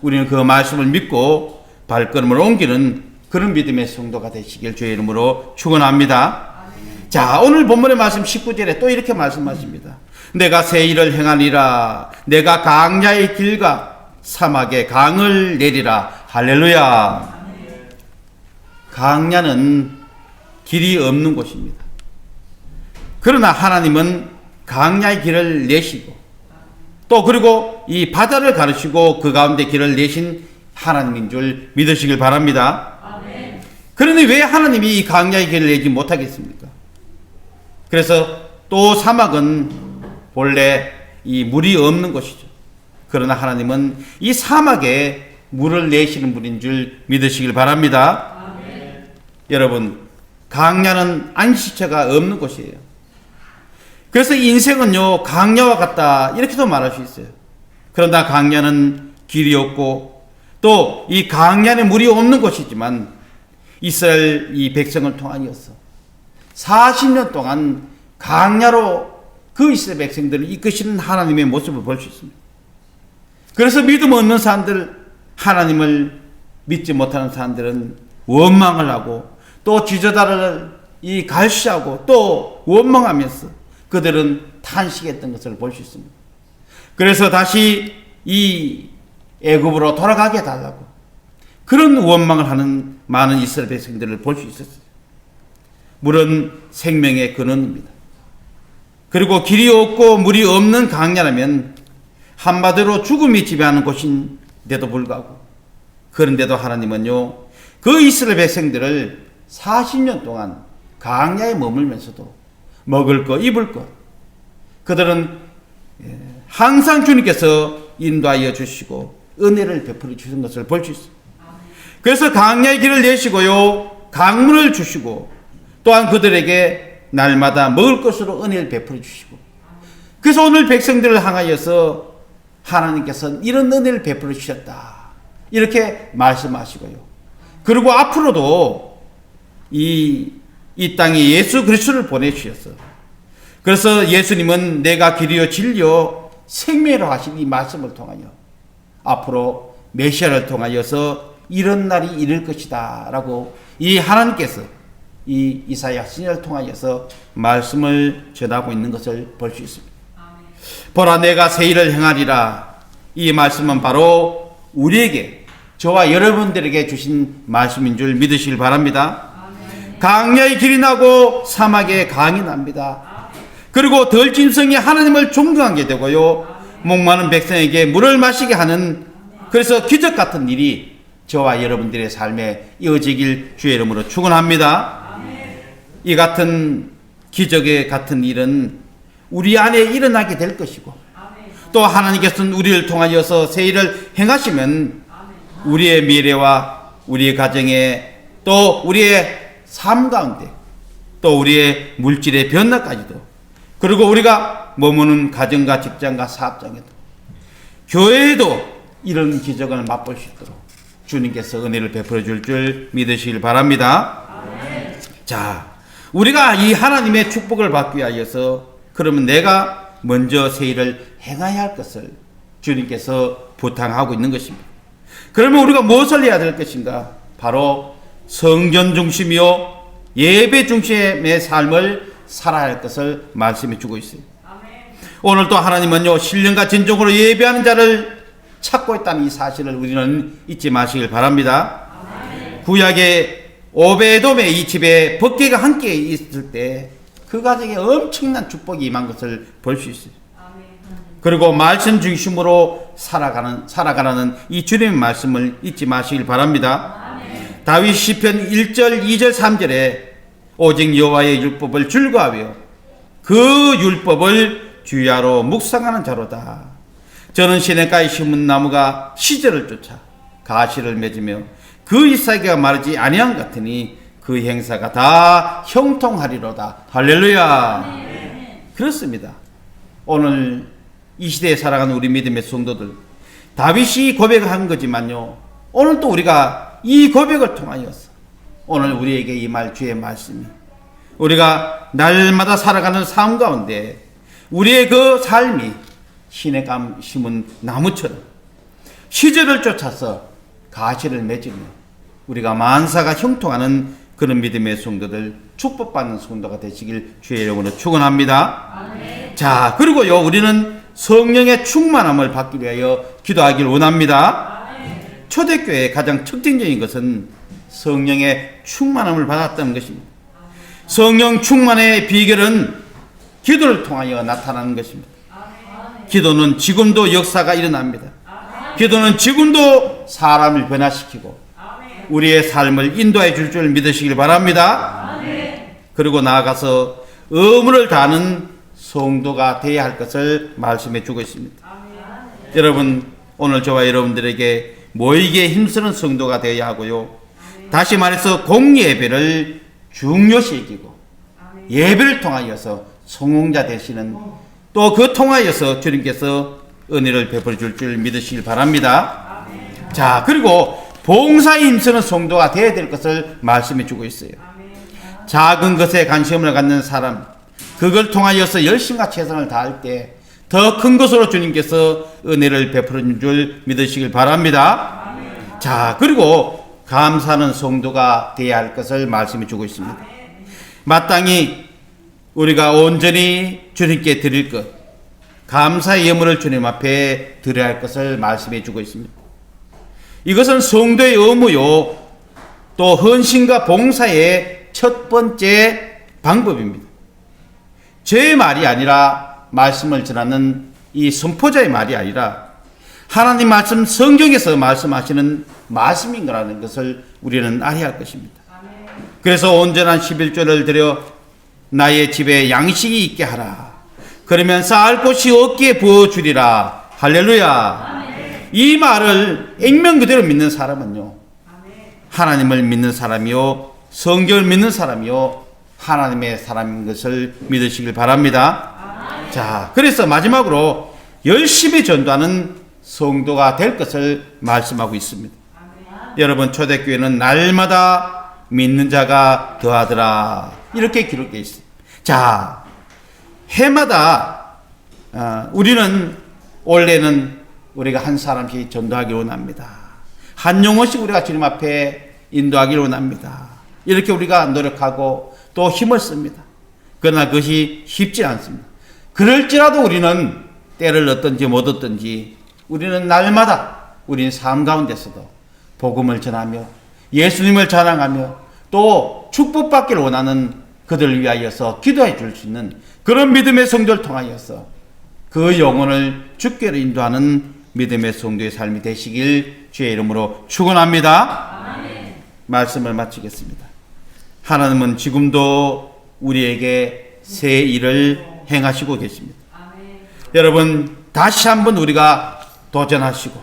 우리는 그 말씀을 믿고 발걸음을 옮기는 그런 믿음의 성도가 되시길 주의 이름으로 축원합니다. 자, 오늘 본문의 말씀 19절에 또 이렇게 말씀하십니다. 내가 새 일을 행하리라. 내가 강야의 길과 사막에 강을 내리라. 할렐루야. 강야는 길이 없는 곳입니다. 그러나 하나님은 강야의 길을 내시고 또 그리고 이 바다를 가르치고 그 가운데 길을 내신 하나님인 줄 믿으시길 바랍니다. 그러니 왜 하나님이 이 강야의 길을 내지 못하겠습니까? 그래서 또 사막은 본래 이 물이 없는 곳이죠. 그러나 하나님은 이 사막에 물을 내시는 분인 줄 믿으시길 바랍니다. 여러분, 강야는 안식처가 없는 곳이에요. 그래서 인생은요 강야와 같다 이렇게도 말할 수 있어요. 그러나 강야는 길이 없고 또 이 강야에 물이 없는 곳이지만 이스라엘 이 백성을 통하여서 40년 동안 강야로 그 이스라엘 백성들을 이끄시는 하나님의 모습을 볼 수 있습니다. 그래서 믿음 없는 사람들, 하나님을 믿지 못하는 사람들은 원망을 하고 또 지도자를 갈시하고 또 원망하면서 그들은 탄식했던 것을 볼 수 있습니다. 그래서 다시 이 애굽으로 돌아가게 해달라고 그런 원망을 하는 많은 이스라엘 백성들을 볼 수 있었어요. 물은 생명의 근원입니다. 그리고 길이 없고 물이 없는 강야라면 한마디로 죽음이 지배하는 곳인데도 불구하고, 그런데도 하나님은요 그 이스라엘 백성들을 40년 동안 강야에 머물면서도 먹을 것, 입을 것, 그들은 항상 주님께서 인도하여 주시고 은혜를 베풀어 주신 것을 볼 수 있습니다. 그래서 강야의 길을 내시고요 강물을 주시고 또한 그들에게 날마다 먹을 것으로 은혜를 베풀어 주시고, 그래서 오늘 백성들을 향하여서 하나님께서는 이런 은혜를 베풀어 주셨다 이렇게 말씀하시고요, 그리고 앞으로도 이 땅에 예수 그리스도를 보내주셨어. 그래서 예수님은 내가 길이요 진리요 생명이라 하신 이 말씀을 통하여 앞으로 메시아를 통하여서 이런 날이 이를 것이다 라고 이 하나님께서 이 이사야 선지자를 통하여서 말씀을 전하고 있는 것을 볼 수 있습니다. 보라 내가 새 일을 행하리라. 이 말씀은 바로 우리에게, 저와 여러분들에게 주신 말씀인 줄 믿으시길 바랍니다. 강야의 길이 나고 사막에 강이 납니다. 그리고 덜짐승이 하나님을 존경하게 되고요 목마른 백성에게 물을 마시게 하는, 그래서 기적 같은 일이 저와 여러분들의 삶에 이어지길 주의 이름으로 축원합니다. 이 같은 기적의 같은 일은 우리 안에 일어나게 될 것이고, 또 하나님께서는 우리를 통하여서 새 일을 행하시면 우리의 미래와 우리의 가정에 또 우리의 삶 가운데 또 우리의 물질의 변화까지도, 그리고 우리가 머무는 가정과 직장과 사업장에도 교회에도 이런 기적을 맛볼 수 있도록 주님께서 은혜를 베풀어 줄 믿으시길 바랍니다. 자, 우리가 이 하나님의 축복을 받기 위하여서 그러면 내가 먼저 새 일을 행해야 할 것을 주님께서 부탁하고 있는 것입니다. 그러면 우리가 무엇을 해야 될 것인가? 바로 성전 중심이요 예배 중심의 삶을 살아야 할 것을 말씀해 주고 있어요. 오늘 또 하나님은요 신령과 진정으로 예배하는 자를 찾고 있다는 이 사실을 우리는 잊지 마시길 바랍니다. 구약의 오베돔의 이 집에 법궤가 함께 있을 때 그 가정에 엄청난 축복이 임한 것을 볼 수 있어요. 그리고 말씀 중심으로 살아가는 이 주님의 말씀을 잊지 마시길 바랍니다. 다윗 시편 1절 2절 3절에 오직 여호와의 율법을 즐거워하며 그 율법을 주야로 묵상하는 자로다. 저는 시냇가에 심은 나무가 시절을 쫓아 가시를 맺으며 그 잎사귀가 마르지 아니한 같으니 그 행사가 다 형통하리로다. 할렐루야. 그렇습니다. 오늘 이 시대에 살아가는 우리 믿음의 성도들, 다윗이 고백한 거지만요 오늘 또 우리가 이 고백을 통하여서 오늘 우리에게 임할 주의 말씀이, 우리가 날마다 살아가는 삶 가운데 우리의 그 삶이 시냇가 심은 나무처럼 시절을 쫓아서 가시를 맺으며 우리가 만사가 형통하는 그런 믿음의 성도들, 축복받는 성도가 되시길 주의 이름으로 축원합니다. 자, 그리고요 우리는 성령의 충만함을 받기 위하여 기도하길 원합니다. 초대교회의 가장 특징적인 것은 성령의 충만함을 받았다는 것입니다. 성령 충만의 비결은 기도를 통하여 나타나는 것입니다. 기도는 지금도 역사가 일어납니다. 기도는 지금도 사람을 변화시키고 우리의 삶을 인도해 줄 줄 믿으시길 바랍니다. 그리고 나아가서 의무를 다하는 성도가 되어야 할 것을 말씀해 주고 있습니다. 여러분, 오늘 저와 여러분들에게 모이기에 힘쓰는 성도가 되어야 하고요, 다시 말해서 공예배를 중요시 여기고 예배를 통하여서 성공자 되시는, 또 그 통하여서 주님께서 은혜를 베풀어 줄 줄 믿으시길 바랍니다. 자, 그리고 봉사에 힘쓰는 성도가 되어야 될 것을 말씀해 주고 있어요. 작은 것에 관심을 갖는 사람, 그걸 통하여서 열심과 최선을 다할 때 더 큰 것으로 주님께서 은혜를 베풀어 준 줄 믿으시길 바랍니다. 자, 그리고 감사하는 성도가 되어야 할 것을 말씀해 주고 있습니다. 마땅히 우리가 온전히 주님께 드릴 것, 감사의 예물을 주님 앞에 드려야 할 것을 말씀해 주고 있습니다. 이것은 성도의 의무요, 또 헌신과 봉사의 첫 번째 방법입니다. 제 말이 아니라, 말씀을 전하는 이 선포자의 말이 아니라 하나님 말씀, 성경에서 말씀하시는 말씀인 거라는 것을 우리는 알아야 할 것입니다. 그래서 온전한 11조를 드려 나의 집에 양식이 있게 하라. 그러면 쌓을 곳이 없기에 부어주리라. 할렐루야. 이 말을 액면 그대로 믿는 사람은요, 하나님을 믿는 사람이요, 성경을 믿는 사람이요, 하나님의 사람인 것을 믿으시길 바랍니다. 자, 그래서 마지막으로 열심히 전도하는 성도가 될 것을 말씀하고 있습니다. 여러분, 초대교회는 날마다 믿는 자가 더하더라, 이렇게 기록되어 있습니다. 자, 해마다 우리는 원래는 우리가 한 사람씩 전도하기를 원합니다. 한 영혼씩 우리가 주님 앞에 인도하기를 원합니다. 이렇게 우리가 노력하고 또 힘을 씁니다. 그러나 그것이 쉽지 않습니다. 그럴지라도 우리는 때를 얻든지 못 얻든지 우리는 날마다 우리는 삶 가운데서도 복음을 전하며 예수님을 자랑하며 또 축복받기를 원하는 그들을 위하여서 기도해 줄 수 있는 그런 믿음의 성도를 통하여서 그 영혼을 주께로 인도하는 믿음의 성도의 삶이 되시길 주의 이름으로 축원합니다. 말씀을 마치겠습니다. 하나님은 지금도 우리에게 새 일을 행하시고 계십니다. 여러분, 다시 한번 우리가 도전하시고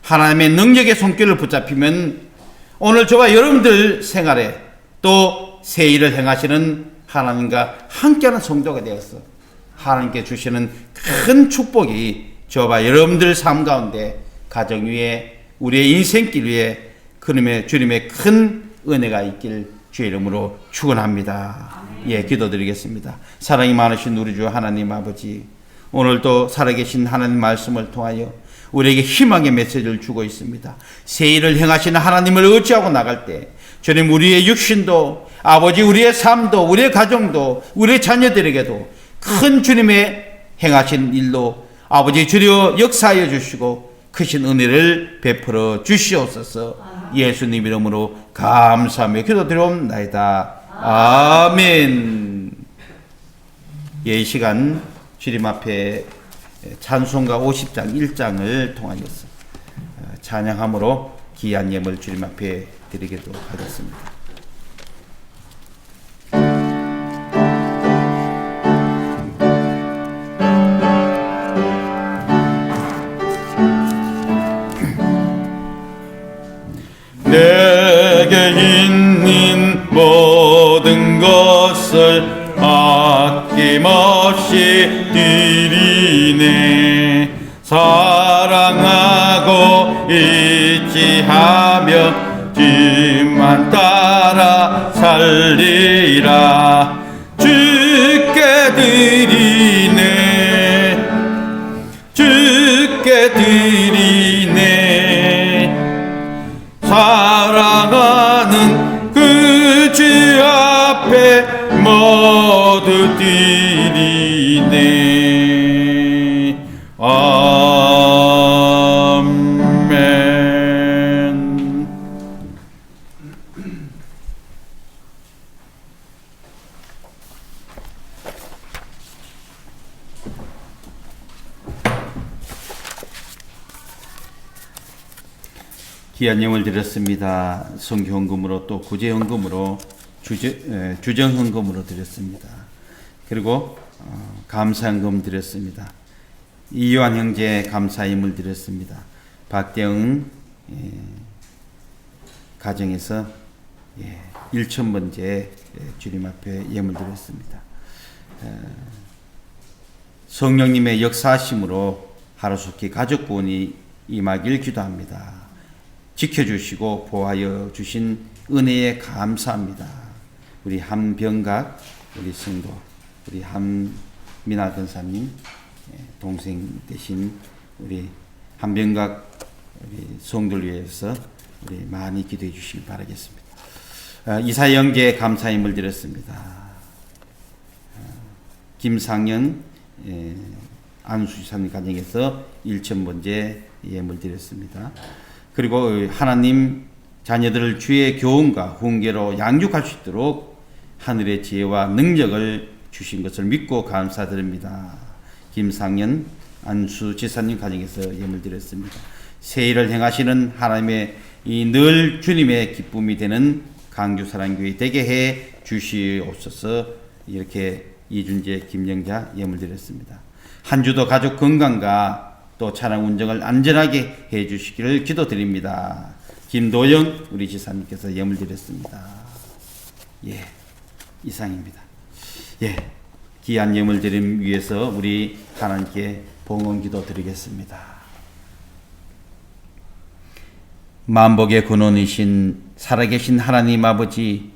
하나님의 능력의 손길을 붙잡히면 오늘 저와 여러분들 생활에 또 새 일을 행하시는 하나님과 함께하는 성도가 되어서 하나님께 주시는 큰 축복이 저와 여러분들 삶 가운데, 가정 위에, 우리의 인생길 위에 그놈의 주님의 큰 은혜가 있길 주의 이름으로 축원합니다. 예, 기도드리겠습니다. 사랑이 많으신 우리 주 하나님 아버지, 오늘도 살아계신 하나님 말씀을 통하여 우리에게 희망의 메시지를 주고 있습니다. 새 일을 행하시는 하나님을 의지하고 나갈 때 주님, 우리의 육신도, 아버지, 우리의 삶도, 우리의 가정도, 우리의 자녀들에게도 큰 주님의 행하신 일로 아버지 주여 역사하여 주시고 크신 은혜를 베풀어 주시옵소서. 예수님 이름으로 감사하며 기도드리옵나이다. 아멘. 예, 이 시간 주님 앞에 찬송가 50장 1장을 통하여서 찬양함으로 귀한 예물 주님 앞에 드리기도 하겠습니다. 내게 있는 모든 것을 아낌없이 드리네. 사랑하고 의지하며 주만 따라 살리라. 주께 드리네, 주께 드리네. 사랑하는 그 주 앞에 모두 드리네. 아멘. 귀한 예물 드렸습니다. 성교헌금으로 또 구제헌금으로 주정헌금으로 드렸습니다. 그리고 감사헌금 드렸습니다. 이요한 형제 감사 예물 드렸습니다. 박대응 가정에서 1,000번째 주님 앞에 예물 드렸습니다. 성령님의 역사하심으로 하루속히 가족 구원이 임하길 기도합니다. 지켜주시고 보호하여 주신 은혜에 감사합니다. 우리 한병각 우리 성도 우리 한민아 권사님 동생 되신 우리 한병각 우리 성도를 위해서 우리 많이 기도해 주시기 바라겠습니다. 이사영계 감사임을 드렸습니다. 김상현 안수지사님 가정에서 1,000번째 예물 드렸습니다. 그리고 하나님 자녀들을 주의 교훈과 훈계로 양육할 수 있도록 하늘의 지혜와 능력을 주신 것을 믿고 감사드립니다. 김상현 안수지사님 가정에서 예물 드렸습니다. 세일을 행하시는 하나님의 이 늘 주님의 기쁨이 되는 강주사랑교회 되게 해 주시옵소서. 이렇게 이준재 김영자 예물 드렸습니다. 한 주도 가족 건강과 또 차량 운전을 안전하게 해 주시기를 기도드립니다. 김도영 우리 지사님께서 예물 드렸습니다. 예, 이상입니다. 예, 귀한 예물 드림 위해서 우리 하나님께 봉헌 기도 드리겠습니다. 만복의 근원이신 살아계신 하나님 아버지,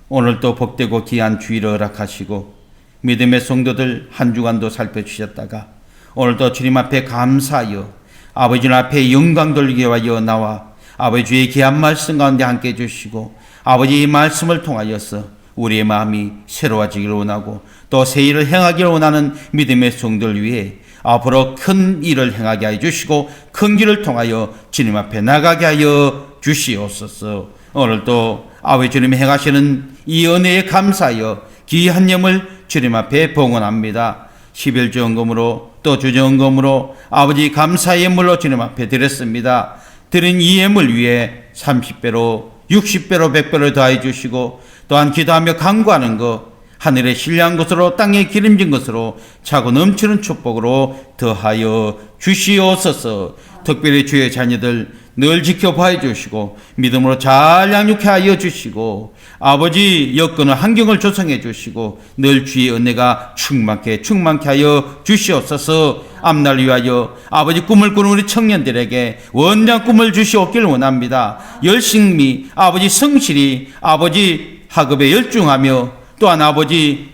오늘도 복되고 귀한 주일을 허락하시고 믿음의 성도들 한 주간도 살펴주셨다가 오늘도 주님 앞에 감사하여 아버지 앞에 영광 돌리게 하여 나와 아버지 주의 귀한 말씀 가운데 함께 해주시고 아버지 이 말씀을 통하여서 우리의 마음이 새로워지기를 원하고 또 새 일을 행하기를 원하는 믿음의 성도를 위해 앞으로 큰 일을 행하게 하여 주시고 큰 길을 통하여 주님 앞에 나가게 하여 주시옵소서. 오늘도 아버지 주님이 행하시는 이 은혜에 감사하여 귀한 예물 주님 앞에 봉헌합니다. 11주헌금으로 또 주정금으로 아버지 감사의 예물로 주님 앞에 드렸습니다. 드린 이 예물 위에 30배로 60배로 100배로 더해 주시고 또한 기도하며 간구하는 것 하늘의 신뢰한 것으로 땅에 기름진 것으로 차고 넘치는 축복으로 더하여 주시옵소서. 특별히 주의 자녀들 늘 지켜봐 주시고 믿음으로 잘 양육해 하여 주시고 아버지 여건을 환경을 조성해 주시고 늘 주의 은혜가 충만케 하여 주시옵소서. 앞날 위하여 아버지 꿈을 꾸는 우리 청년들에게 원장 꿈을 주시옵기를 원합니다. 열심히 아버지 성실히 아버지 학업에 열중하며 또한 아버지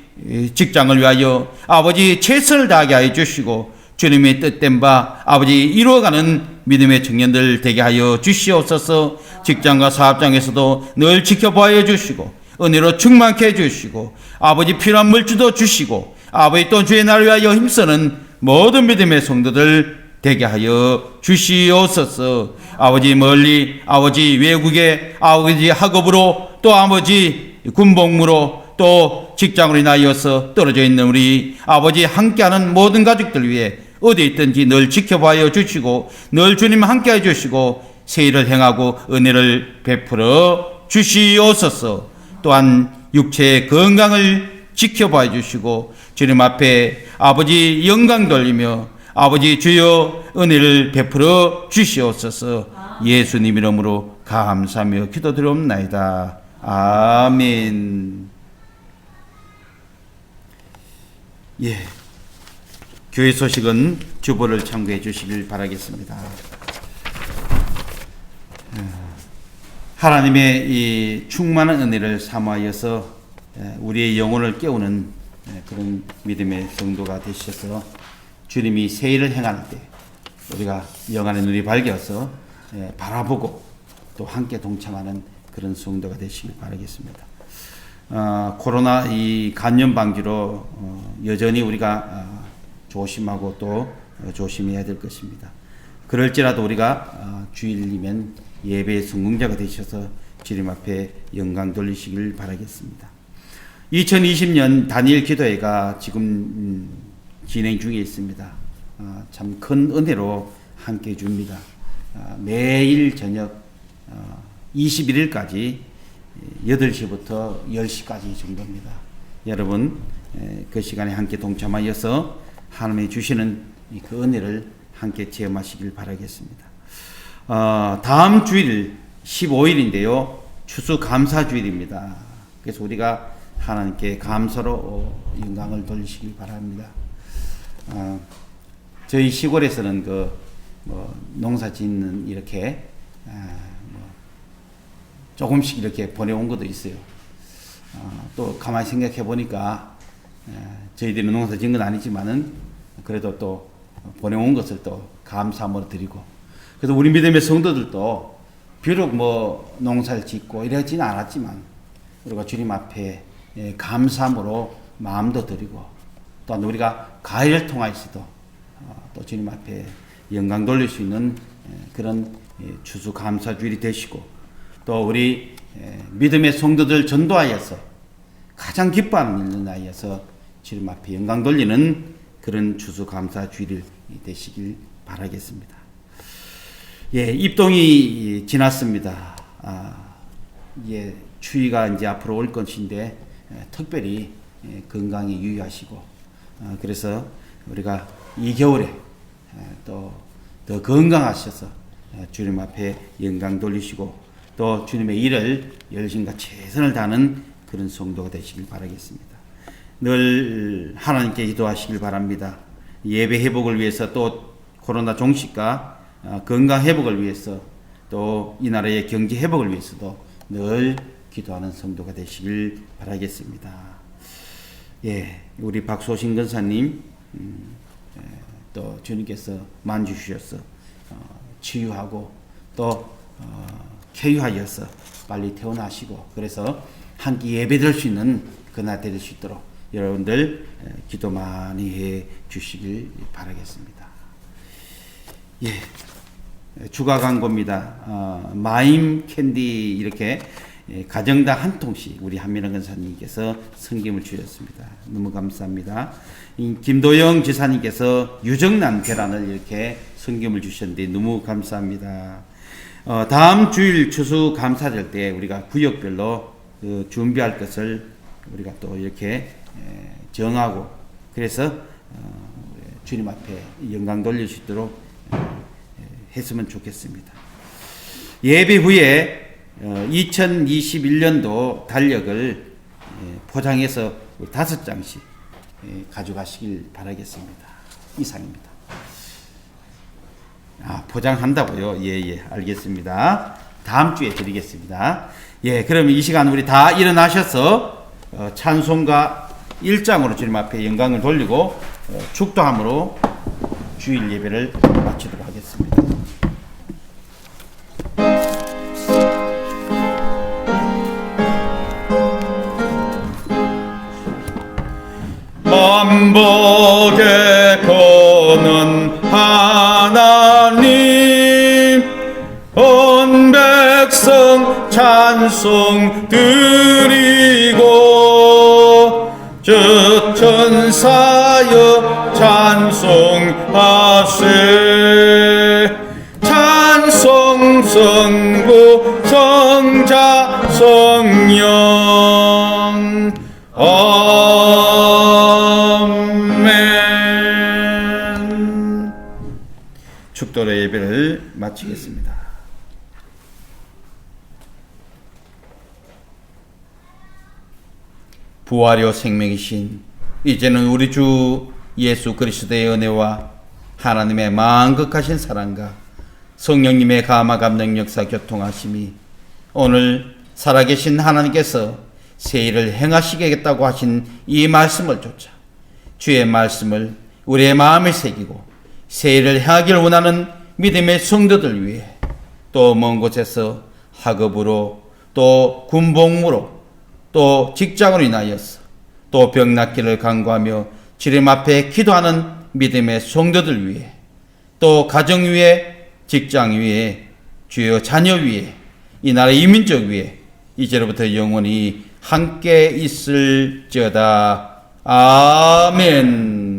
직장을 위하여 아버지 최선을 다하게 하여 주시고 주님의 뜻된 바 아버지 이루어가는 믿음의 청년들 되게 하여 주시옵소서. 직장과 사업장에서도 늘 지켜봐야 주시고 은혜로 충만케 해주시고 아버지 필요한 물질도 주시고 아버지 또 주의 나라를 위하여 힘쓰는 모든 믿음의 성도들 되게 하여 주시옵소서. 아버지 멀리 아버지 외국에 아버지 학업으로 또 아버지 군복무로 또 직장으로 인하여서 떨어져 있는 우리 아버지 함께하는 모든 가족들 위해 어디 있든지 늘 지켜봐야 주시고 늘 주님 함께해 주시고 새 일을 행하고 은혜를 베풀어 주시옵소서. 또한 육체의 건강을 지켜봐 주시고 주님 앞에 아버지 영광 돌리며 아버지 주여 은혜를 베풀어 주시옵소서. 예수님 이름으로 감사하며 기도드리옵나이다. 아멘. 예, 교회 소식은 주보를 참고해 주시길 바라겠습니다. 하나님의 이 충만한 은혜를 사모하여서 우리의 영혼을 깨우는 그런 믿음의 성도가 되셔서 주님이 새 일을 행할 때 우리가 영안의 눈이 밝아서 바라보고 또 함께 동참하는 그런 성도가 되시길 바라겠습니다. 코로나 이 감염 방지로 여전히 우리가 조심하고 또 조심해야 될 것입니다. 그럴지라도 우리가 주일이면 예배의 성공자가 되셔서 주님 앞에 영광 돌리시길 바라겠습니다. 2020년 단일 기도회가 지금 진행 중에 있습니다. 참 큰 은혜로 함께 해줍니다. 매일 저녁 21일까지 8시부터 10시까지 정도입니다. 여러분 그 시간에 함께 동참하여서 하나님이 주시는 그 은혜를 함께 체험하시길 바라겠습니다. 다음 주일 15일인데요. 추수감사주일입니다. 그래서 우리가 하나님께 감사로 영광을 돌리시길 바랍니다. 저희 시골에서는 농사 짓는 이렇게 조금씩 이렇게 보내온 것도 있어요. 또 가만히 생각해 보니까 저희들이 농사 지은 건 아니지만은 그래도 또 보내온 것을 또 감사함으로 드리고, 그래서 우리 믿음의 성도들도 비록 뭐 농사를 짓고 이러지는 않았지만 우리가 주님 앞에 감사함으로 마음도 드리고, 또한 우리가 가해를 통하여서도 또 주님 앞에 영광 돌릴 수 있는 그런 추수감사주일이 되시고, 또 우리 믿음의 성도들 전도하여서 가장 기뻐하는 일을 하여서 주님 앞에 영광 돌리는 그런 추수감사주일이 되시길 바라겠습니다. 예, 입동이 지났습니다. 예, 추위가 이제 앞으로 올 것인데 특별히 건강에 유의하시고, 그래서 우리가 이 겨울에 또 더 건강하셔서 주님 앞에 영광 돌리시고, 또 주님의 일을 열심과 최선을 다하는 그런 성도가 되시길 바라겠습니다. 늘 하나님께 기도하시길 바랍니다. 예배 회복을 위해서, 또 코로나 종식과 건강 회복을 위해서, 또 이 나라의 경제 회복을 위해서도 늘 기도하는 성도가 되시길 바라겠습니다. 예, 우리 박소신 권사님 또 주님께서 만주시셔서 치유하고 또 쾌유하여서 빨리 퇴원하시고, 그래서 함께 예배드릴 수 있는 그날 될 수 있도록 여러분들 기도 많이 해 주시길 바라겠습니다. 예, 주가 광고입니다. 마임 캔디 이렇게 가정당 한 통씩 우리 한민호 권사님께서 성김을 주셨습니다. 너무 감사합니다. 김도영 지사님께서 유정란 계란을 이렇게 성김을 주셨는데 너무 감사합니다. 다음 주일 추수 감사절 때 우리가 구역별로 준비할 것을 우리가 또 이렇게 정하고, 그래서 주님 앞에 영광 돌릴 수 있도록 했으면 좋겠습니다. 예배 후에 2021년도 달력을 포장해서 5장씩 가져가시길 바라겠습니다. 이상입니다. 포장한다고요? 예, 알겠습니다. 다음 주에 드리겠습니다. 예, 그럼 이 시간 우리 다 일어나셔서 찬송가 1장으로 주님 앞에 영광을 돌리고 축도함으로 주일 예배를 마치도록 하겠습니다. 만복의 거는 하나님, 온 백성 찬송 드리고, 저 천사여 찬송하세. 찬송 성부 성자 성령 아멘. 축도로 예배를 마치겠습니다. 부활이요 생명이신 이제는 우리 주 예수 그리스도의 은혜와 하나님의 만극하신 사랑과 성령님의 감화 감동 역사 교통하심이 오늘 살아계신 하나님께서 새 일을 행하시겠다고 하신 이 말씀을 쫓아 주의 말씀을 우리의 마음에 새기고 새 일을 행하기를 원하는 믿음의 성도들 위해 또 먼 곳에서 학업으로 또 군복무로 또 직장으로 인하여서 또 병 낫기를 간구하며 주님 앞에 기도하는 믿음의 성도들 위해 또 가정 위에 직장 위에 주여 자녀 위에 이 나라 이민족 위에 이제로부터 영원히 함께 있을지어다. 아멘.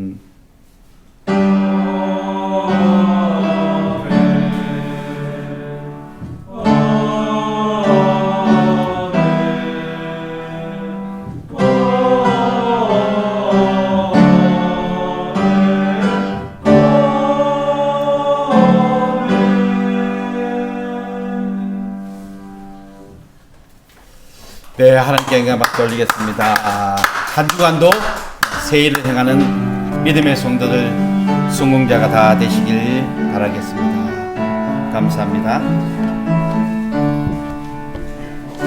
네, 하나님께 영광 박수 올리겠습니다. 한 주간도 새 일을 행하는 믿음의 성도들 성공자가 다 되시길 바라겠습니다. 감사합니다.